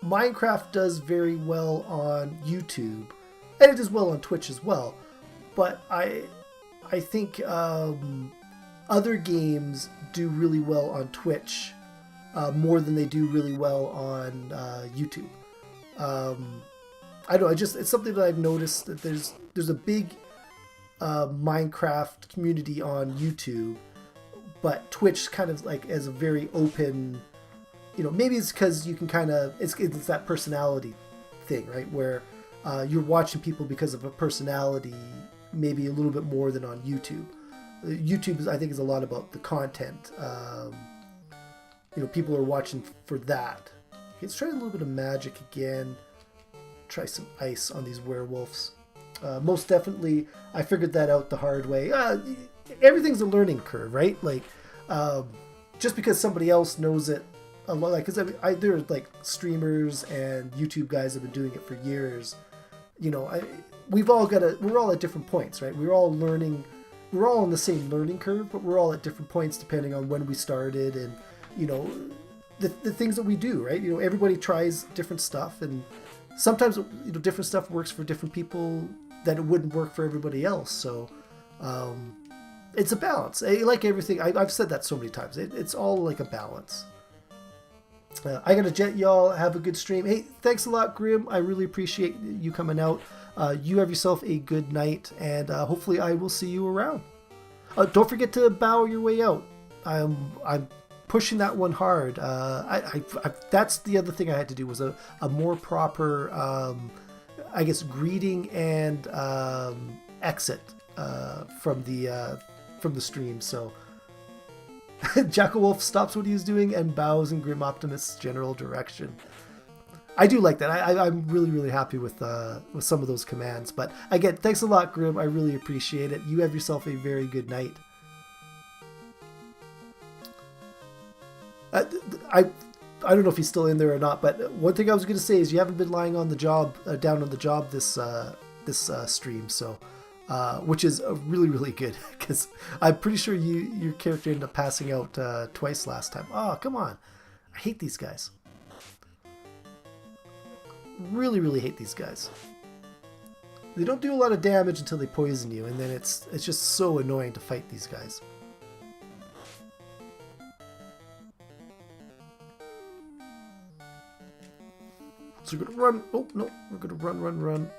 Minecraft does very well on YouTube, and it does well on Twitch as well. But I think other games do really well on Twitch more than they do really well on YouTube. I don't know, it's something that I've noticed that there's a big Minecraft community on YouTube, but Twitch kind of like as a very open, maybe it's because you can kind of, it's that personality thing, right? Where you're watching people because of a personality, maybe a little bit more than on YouTube. YouTube I think is a lot about the content. People are watching for that. Let's try a little bit of magic again. Try some ice on these werewolves. Most definitely, I figured that out the hard way. Everything's a learning curve, right? Like, just because somebody else knows it a lot, like, because there are like streamers and YouTube guys have been doing it for years. We're all at different points, right? We're all learning. We're all on the same learning curve, but we're all at different points depending on when we started and, the things that we do, right? Everybody tries different stuff, and sometimes, different stuff works for different people that it wouldn't work for everybody else. So, it's a balance. Like everything, I've said that so many times. It's all like a balance. I gotta jet, y'all. Have a good stream. Hey, thanks a lot, Grim. I really appreciate you coming out. You have yourself a good night, and hopefully I will see you around. Don't forget to bow your way out. I'm pushing that one hard. That's the other thing I had to do was a more proper, I guess, greeting and exit from the stream. So Jackal Wolf stops what he's doing and bows in Grim Optimist's general direction. I do like that. I'm really, really happy with some of those commands. But again, thanks a lot, Grim. I really appreciate it. You have yourself a very good night. I don't know if he's still in there or not, but one thing I was going to say is you haven't been lying on the job, down on the job this stream, so which is really, really good, because I'm pretty sure your character ended up passing out twice last time. Oh, come on. I hate these guys. Really, really hate these guys. They don't do a lot of damage until they poison you, and then it's just so annoying to fight these guys. So we're gonna run. Oh no, we're gonna run.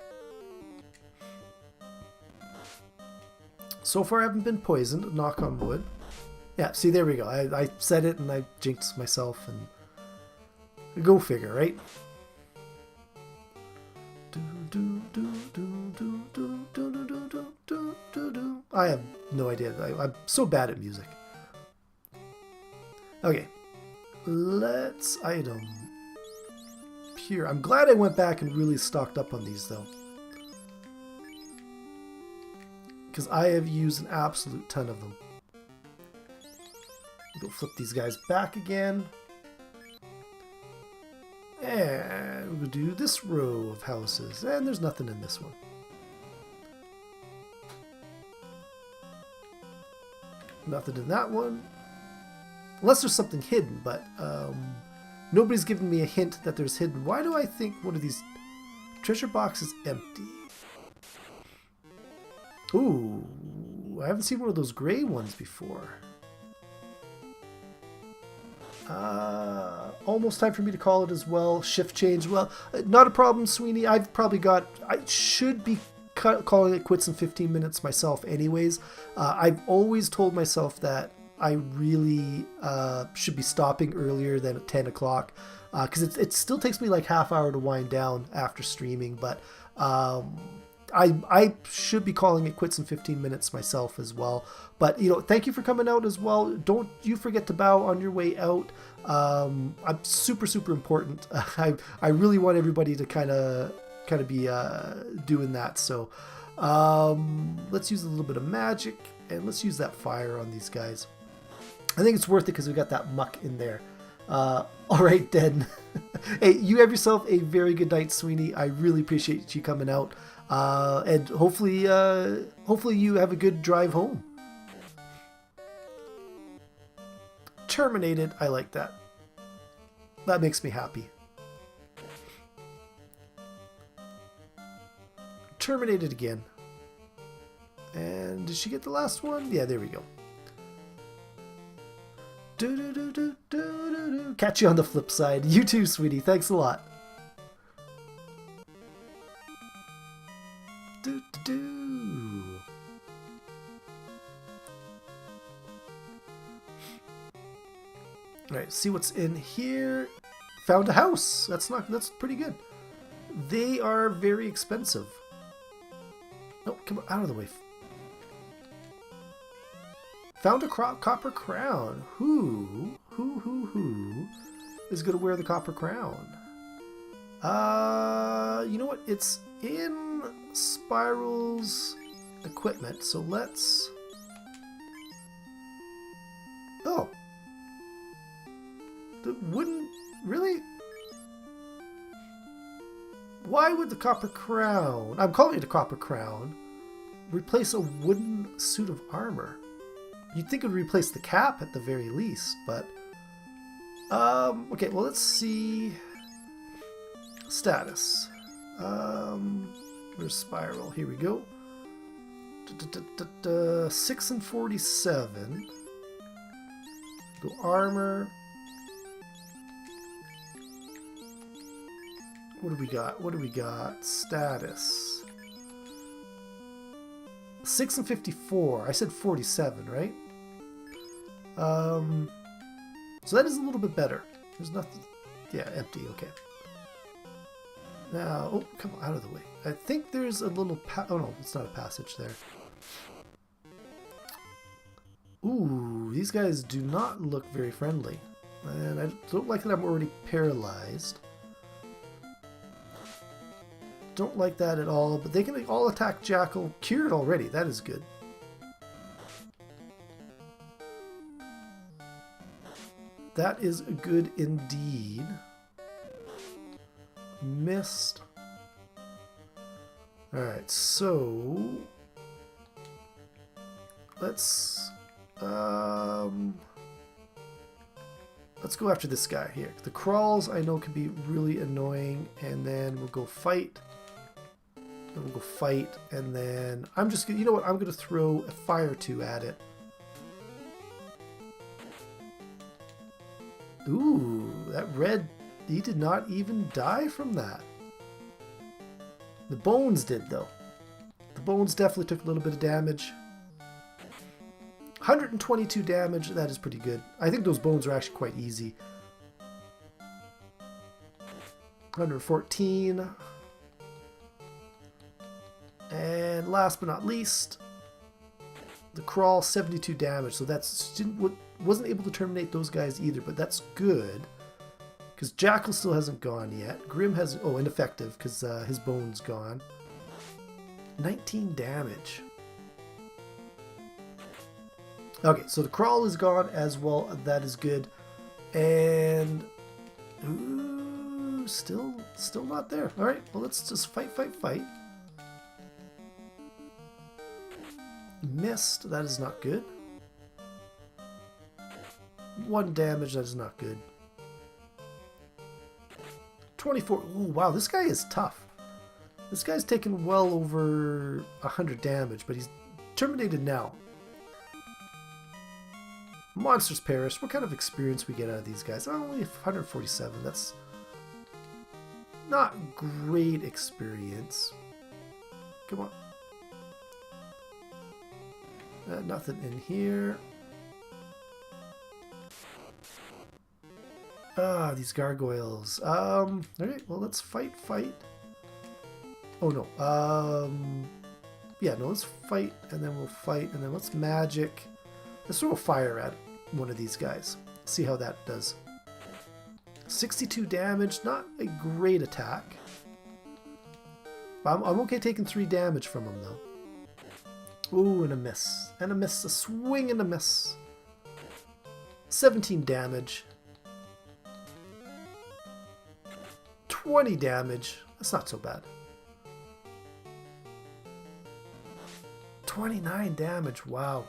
So far I haven't been poisoned, knock on wood. Yeah, see, there we go. I said it and I jinxed myself, and go figure, right? I have no idea. I'm so bad at music. Okay, let's item. Pure. I'm glad I went back and really stocked up on these though, because I have used an absolute ton of them. Go flip these guys back again, and we'll do this row of houses, and there's nothing in this one. Nothing in that one, unless there's something hidden, but nobody's given me a hint that there's hidden. Why do I think one of these treasure boxes empty? Ooh, I haven't seen one of those gray ones before. Almost time for me to call it as well. Shift change. Well, not a problem, Sweeney. I should be calling it quits in 15 minutes myself anyways. I've always told myself that I really should be stopping earlier than at 10 o'clock because it still takes me like half hour to wind down after streaming, but I should be calling it quits in 15 minutes myself as well. But thank you for coming out as well. Don't you forget to bow on your way out. I'm super important. I really want everybody to kind of be doing that. So let's use a little bit of magic and let's use that fire on these guys. I think it's worth it because we got that muck in there. All right, then. Hey, you have yourself a very good night, Sweeney. I really appreciate you coming out. And hopefully you have a good drive home. Terminated. I like that. That makes me happy. Terminated again. And did she get the last one? Yeah, there we go. Catch you on the flip side. You too, sweetie. Thanks a lot. Alright, see what's in here. Found a house. That's pretty good. They are very expensive. Oh, come on, out of the way. Found a copper crown. Who is going to wear the copper crown? You know what? It's in Sprl's equipment, so let's... Oh. The wooden... Really? Why would the copper crown... I'm calling it a copper crown. Replace a wooden suit of armor. You'd think it would replace the cap at the very least, but... okay, well, let's see... Status. Where's Sprl? Here we go. 6 and 47. Go armor. What do we got? What do we got? Status. 6 and 54. I said 47, right? So that is a little bit better. There's nothing. Yeah, empty. Okay. Now, oh, come on, out of the way. I think there's a little oh no, it's not a passage there. Ooh, these guys do not look very friendly. And I don't like that I'm already paralyzed. Don't like that at all, but they can all attack Jackal. Cured already, that is good. That is good indeed. Missed. Alright, so let's go after this guy here. The crawls I know can be really annoying, and then we'll go fight. And we'll go fight, and then I'm just gonna, you know what, I'm gonna throw a fire or two at it. Ooh, that red, he did not even die from that. The bones did, though. The bones definitely took a little bit of damage. 122 damage, that is pretty good. I think those bones are actually quite easy. 114. And last but not least, the crawl, 72 damage. So that's wasn't able to terminate those guys either, but that's good. Because Jackal still hasn't gone yet. Grim has... Oh, ineffective, because his bone's gone. 19 damage. Okay, so the crawl is gone as well. That is good. And... Ooh, still not there. Alright, well, let's just fight. Missed. That is not good. 1 damage. That is not good. 24. Oh, wow. This guy is tough. This guy's taken well over 100 damage, but he's terminated now. Monsters perished. What kind of experience we get out of these guys? Only 147. That's not great experience. Come on. Nothing in here. Ah, these gargoyles. Alright, well, let's fight. Oh, no. Yeah, no, let's fight, and then we'll fight, and then let's magic. Let's throw a fire at one of these guys. See how that does. 62 damage, not a great attack. I'm okay taking 3 damage from him, though. Ooh, and a miss. And a miss. A swing and a miss. 17 damage. 20 damage. That's not so bad. 29 damage. Wow.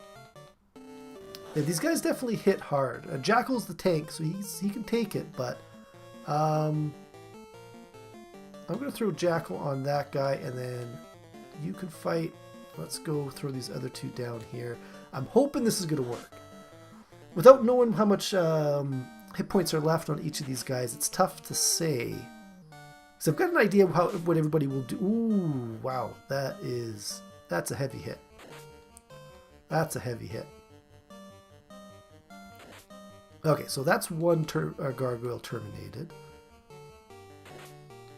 Yeah, these guys definitely hit hard. Jackal's the tank, so he can take it, but I'm going to throw Jackal on that guy, and then you can fight. Let's go throw these other 2 down here. I'm hoping this is going to work. Without knowing how much hit points are left on each of these guys, it's tough to say. So I've got an idea of what everybody will do. Ooh, wow. That's a heavy hit. That's a heavy hit. Okay, so that's one gargoyle terminated.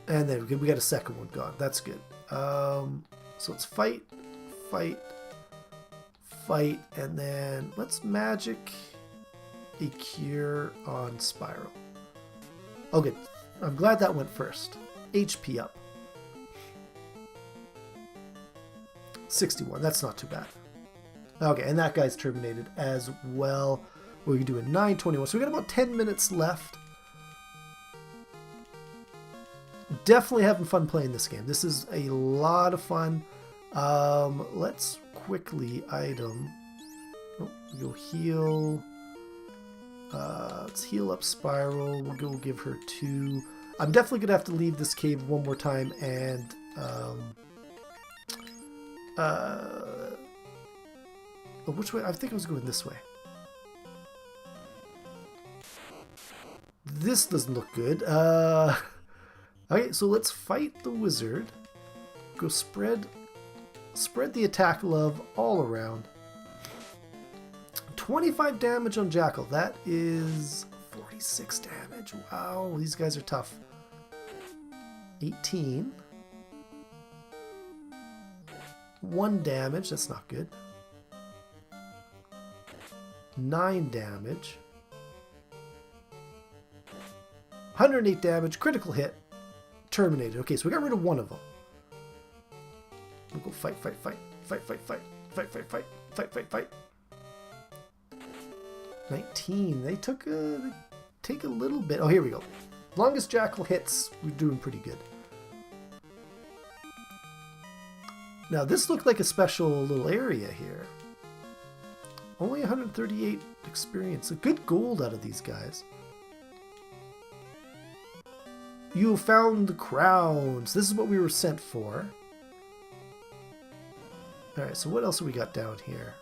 And then we got a second one gone. That's good. So it's fight, fight, fight, and then let's magic a cure on Sprl. Oh, good. I'm glad that went first. HP up. 61. That's not too bad. Okay, and that guy's terminated as well. We can do a 921. So we got about 10 minutes left. Definitely having fun playing this game. This is a lot of fun. Let's quickly item. Oh, we'll heal. Let's heal up Sprl. We'll go give her 2. I'm definitely gonna have to leave this cave one more time and which way? I think I was going this way. This doesn't look good. Okay, so let's fight the wizard. Go spread the attack love all around. 25 damage on Jackal. That is 46 damage. Wow, these guys are tough. 18. 1 damage. That's not good. 9 damage. 108 damage. Critical hit. Terminated. Okay, so we got rid of one of them. We'll go fight, fight, fight. Fight, fight, fight. Fight, fight, fight. Fight, fight, fight. 19. They take a little bit. Oh, here we go. Longest Jackal hits, we're doing pretty good. Now, this looked like a special little area here. Only 138 experience. A good gold out of these guys. You found the crowns. This is what we were sent for. Alright, so what else have we got down here?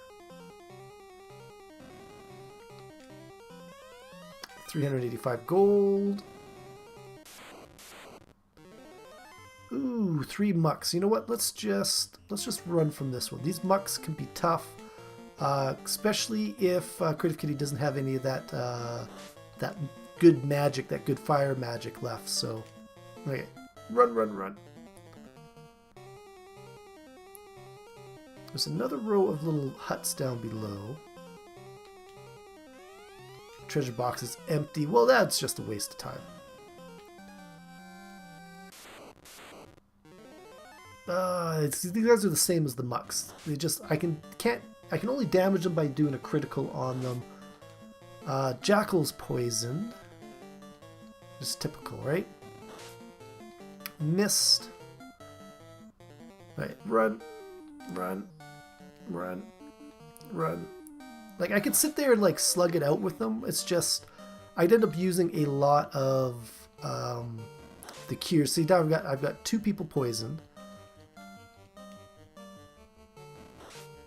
385 gold. Ooh, 3 mucks. You know what? Let's just run from this one. These mucks can be tough, especially if Creative Kitty doesn't have any of that that good magic, that good fire magic left. So, okay, run, run, run. There's another row of little huts down below. Treasure box is empty. Well, that's just a waste of time. These guys are the same as the mucks. They just I can only damage them by doing a critical on them. Jackal's poisoned. Just typical, right? Missed. Right, run, run, run, run. Like, I could sit there and like slug it out with them. It's just I'd end up using a lot of the cures. See, now I've got 2 people poisoned.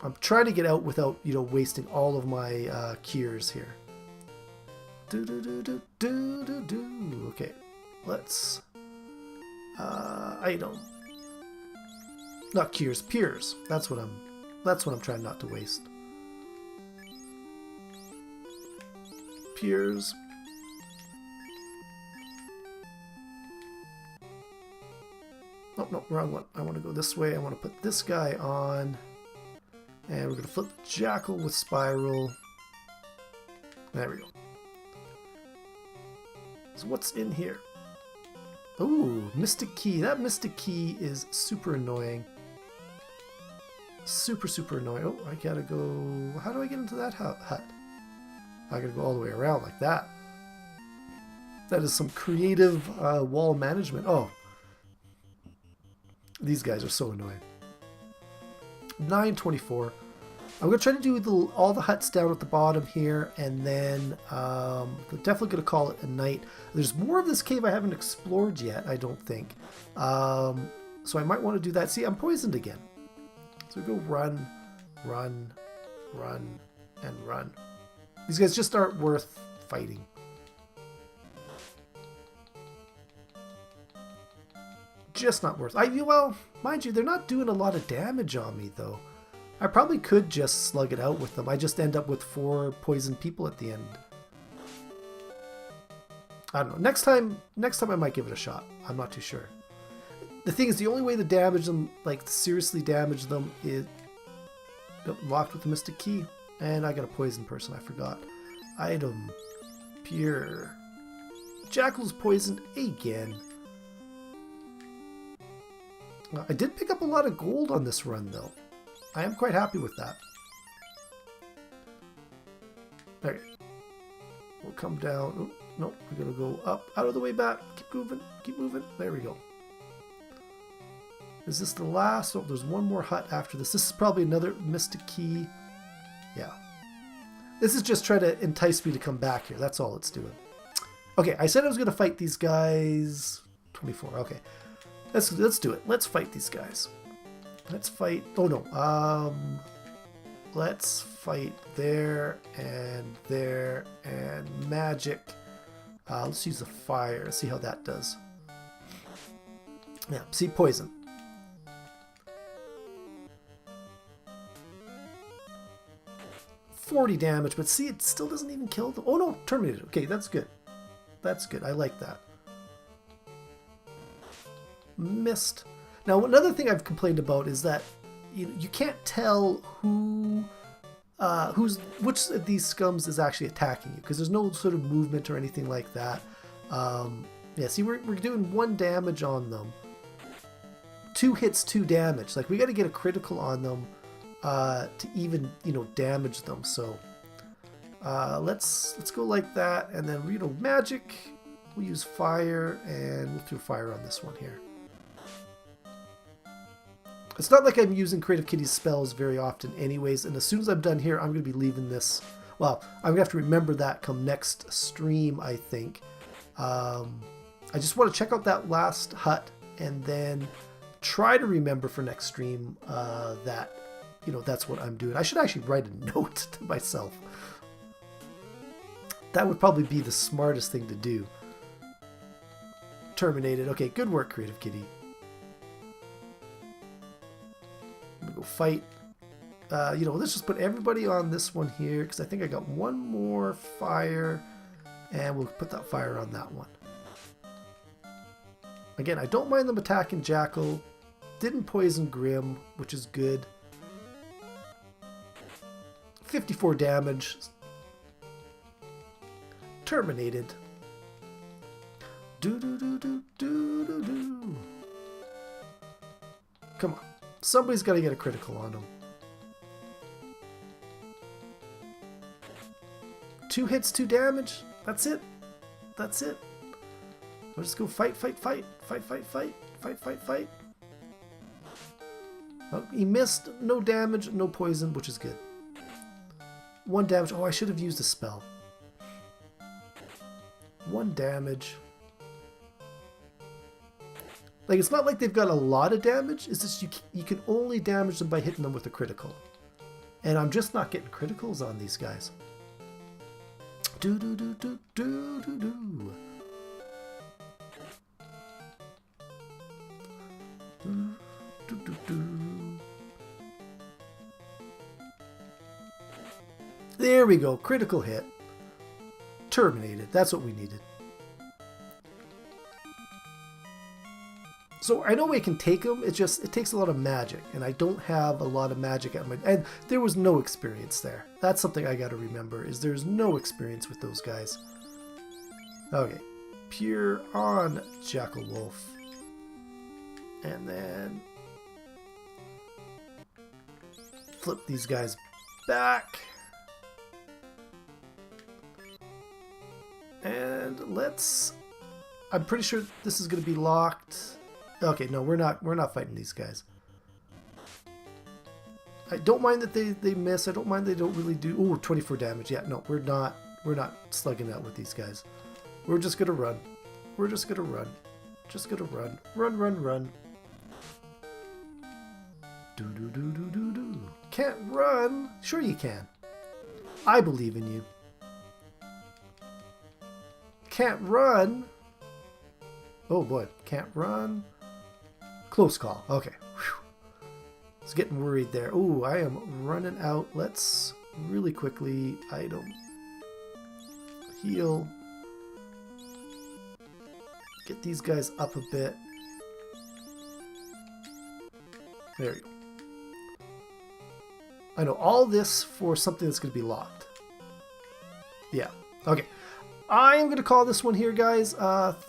I'm trying to get out without, wasting all of my cures here. Okay, let's item. Not cures, peers. That's what I'm trying not to waste. Peers. Oh, no, wrong one. I want to go this way. I want to put this guy on. And we're going to flip the Jackal with Sprl. There we go. So what's in here? Ooh, Mystic Key. That Mystic Key is super annoying. Super, super annoying. Oh, I gotta go... How do I get into that hut? I gotta go all the way around like that. That is some creative wall management. Oh. These guys are so annoying. 924. I'm going to try to do all the huts down at the bottom here, and then I'm definitely going to call it a night. There's more of this cave I haven't explored yet, I don't think. So I might want to do that. See, I'm poisoned again. So we go run, run, run, and run. These guys just aren't worth fighting. Just not worth. Well, mind you, they're not doing a lot of damage on me, though. I probably could just slug it out with them. I just end up with 4 poisoned people at the end. I don't know. Next time I might give it a shot. I'm not too sure. The thing is, the only way to damage them, like seriously damage them, is locked with the Mystic Key. And I got a poison person, I forgot. Item. Pure. Jackal's poisoned again. I did pick up a lot of gold on this run, though. I am quite happy with that. Okay. We'll come down. Oh, nope, we're going to go up, out of the way back. Keep moving, keep moving. There we go. Is this the last? Oh, there's one more hut after this. This is probably another Mystic Key. Yeah. This is just trying to entice me to come back here. That's all it's doing. Okay, I said I was going to fight these guys. 24, okay. Let's do it. Let's fight these guys. Let's fight... Oh, no. Let's fight there and magic. Let's use the fire. Let's see how that does. Yeah, see, poison. $40 damage, but see, it still doesn't even kill them. Oh, no, terminated. Okay, that's good. That's good. I like that. Missed. Now, another thing I've complained about is that you can't tell which of these scums is actually attacking you, because there's no sort of movement or anything like that. Yeah, see, we're doing 1 damage on them. 2 hits, 2 damage. Like, we got to get a critical on them to even, damage them. So let's go like that, and then, magic. We'll use fire, and we'll throw fire on this one here. It's not like I'm using Creative Kitty's spells very often anyways, and as soon as I'm done here, I'm going to be leaving this. Well, I'm going to have to remember that come next stream, I think. I just want to check out that last hut, and then try to remember for next stream that, that's what I'm doing. I should actually write a note to myself. That would probably be the smartest thing to do. Terminated. Okay, good work, Creative Kitty. I'm gonna go fight. Let's just put everybody on this one here, because I think I got one more fire, and we'll put that fire on that one. Again, I don't mind them attacking Jackal. Didn't poison Grim, which is good. 54 damage. Terminated. Do. Come on. Somebody's got to get a critical on him. 2 hits, 2 damage. That's it. That's it. We'll just go fight. Oh, he missed. No damage, no poison, which is good. 1 damage. Oh, I should have used a spell. 1 damage. Like, it's not like they've got a lot of damage. It's just you can only damage them by hitting them with a critical. And I'm just not getting criticals on these guys. Do. There we go. Critical hit. Terminated. That's what we needed. So I know we can take them, it takes a lot of magic, and I don't have a lot of magic at my... And there was no experience there. That's something I got to remember, is there's no experience with those guys. Okay. Pure on Jackal Wolf. And then... flip these guys back. And let's... I'm pretty sure this is going to be locked... Okay, no, we're not fighting these guys. I don't mind that they miss. I don't mind they don't really do... Ooh, 24 damage. Yeah, no, we're not slugging out with these guys. We're just gonna run. We're just gonna run. Just gonna run. Run. Do. Can't run. Sure you can. I believe in you. Can't run. Oh boy, can't run. Close call. Okay. Whew. I was getting worried there. Oh, I am running out. Let's really quickly item. Heal. get these guys up a bit. There you go. I know, all this for something that's going to be locked. Yeah, okay. I am going to call this one here, guys.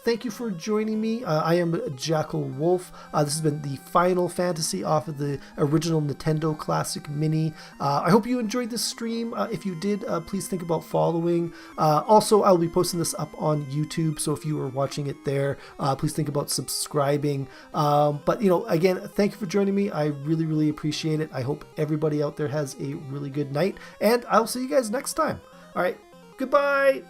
Thank you for joining me. I am Jackal Wolf. This has been the Final Fantasy off of the original Nintendo Classic Mini. I hope you enjoyed this stream. If you did, please think about following. Also, I'll be posting this up on YouTube, so if you are watching it there, please think about subscribing. But, you know, again, thank you for joining me. I really, really appreciate it. I hope everybody out there has a really good night, and I'll see you guys next time. All right, goodbye.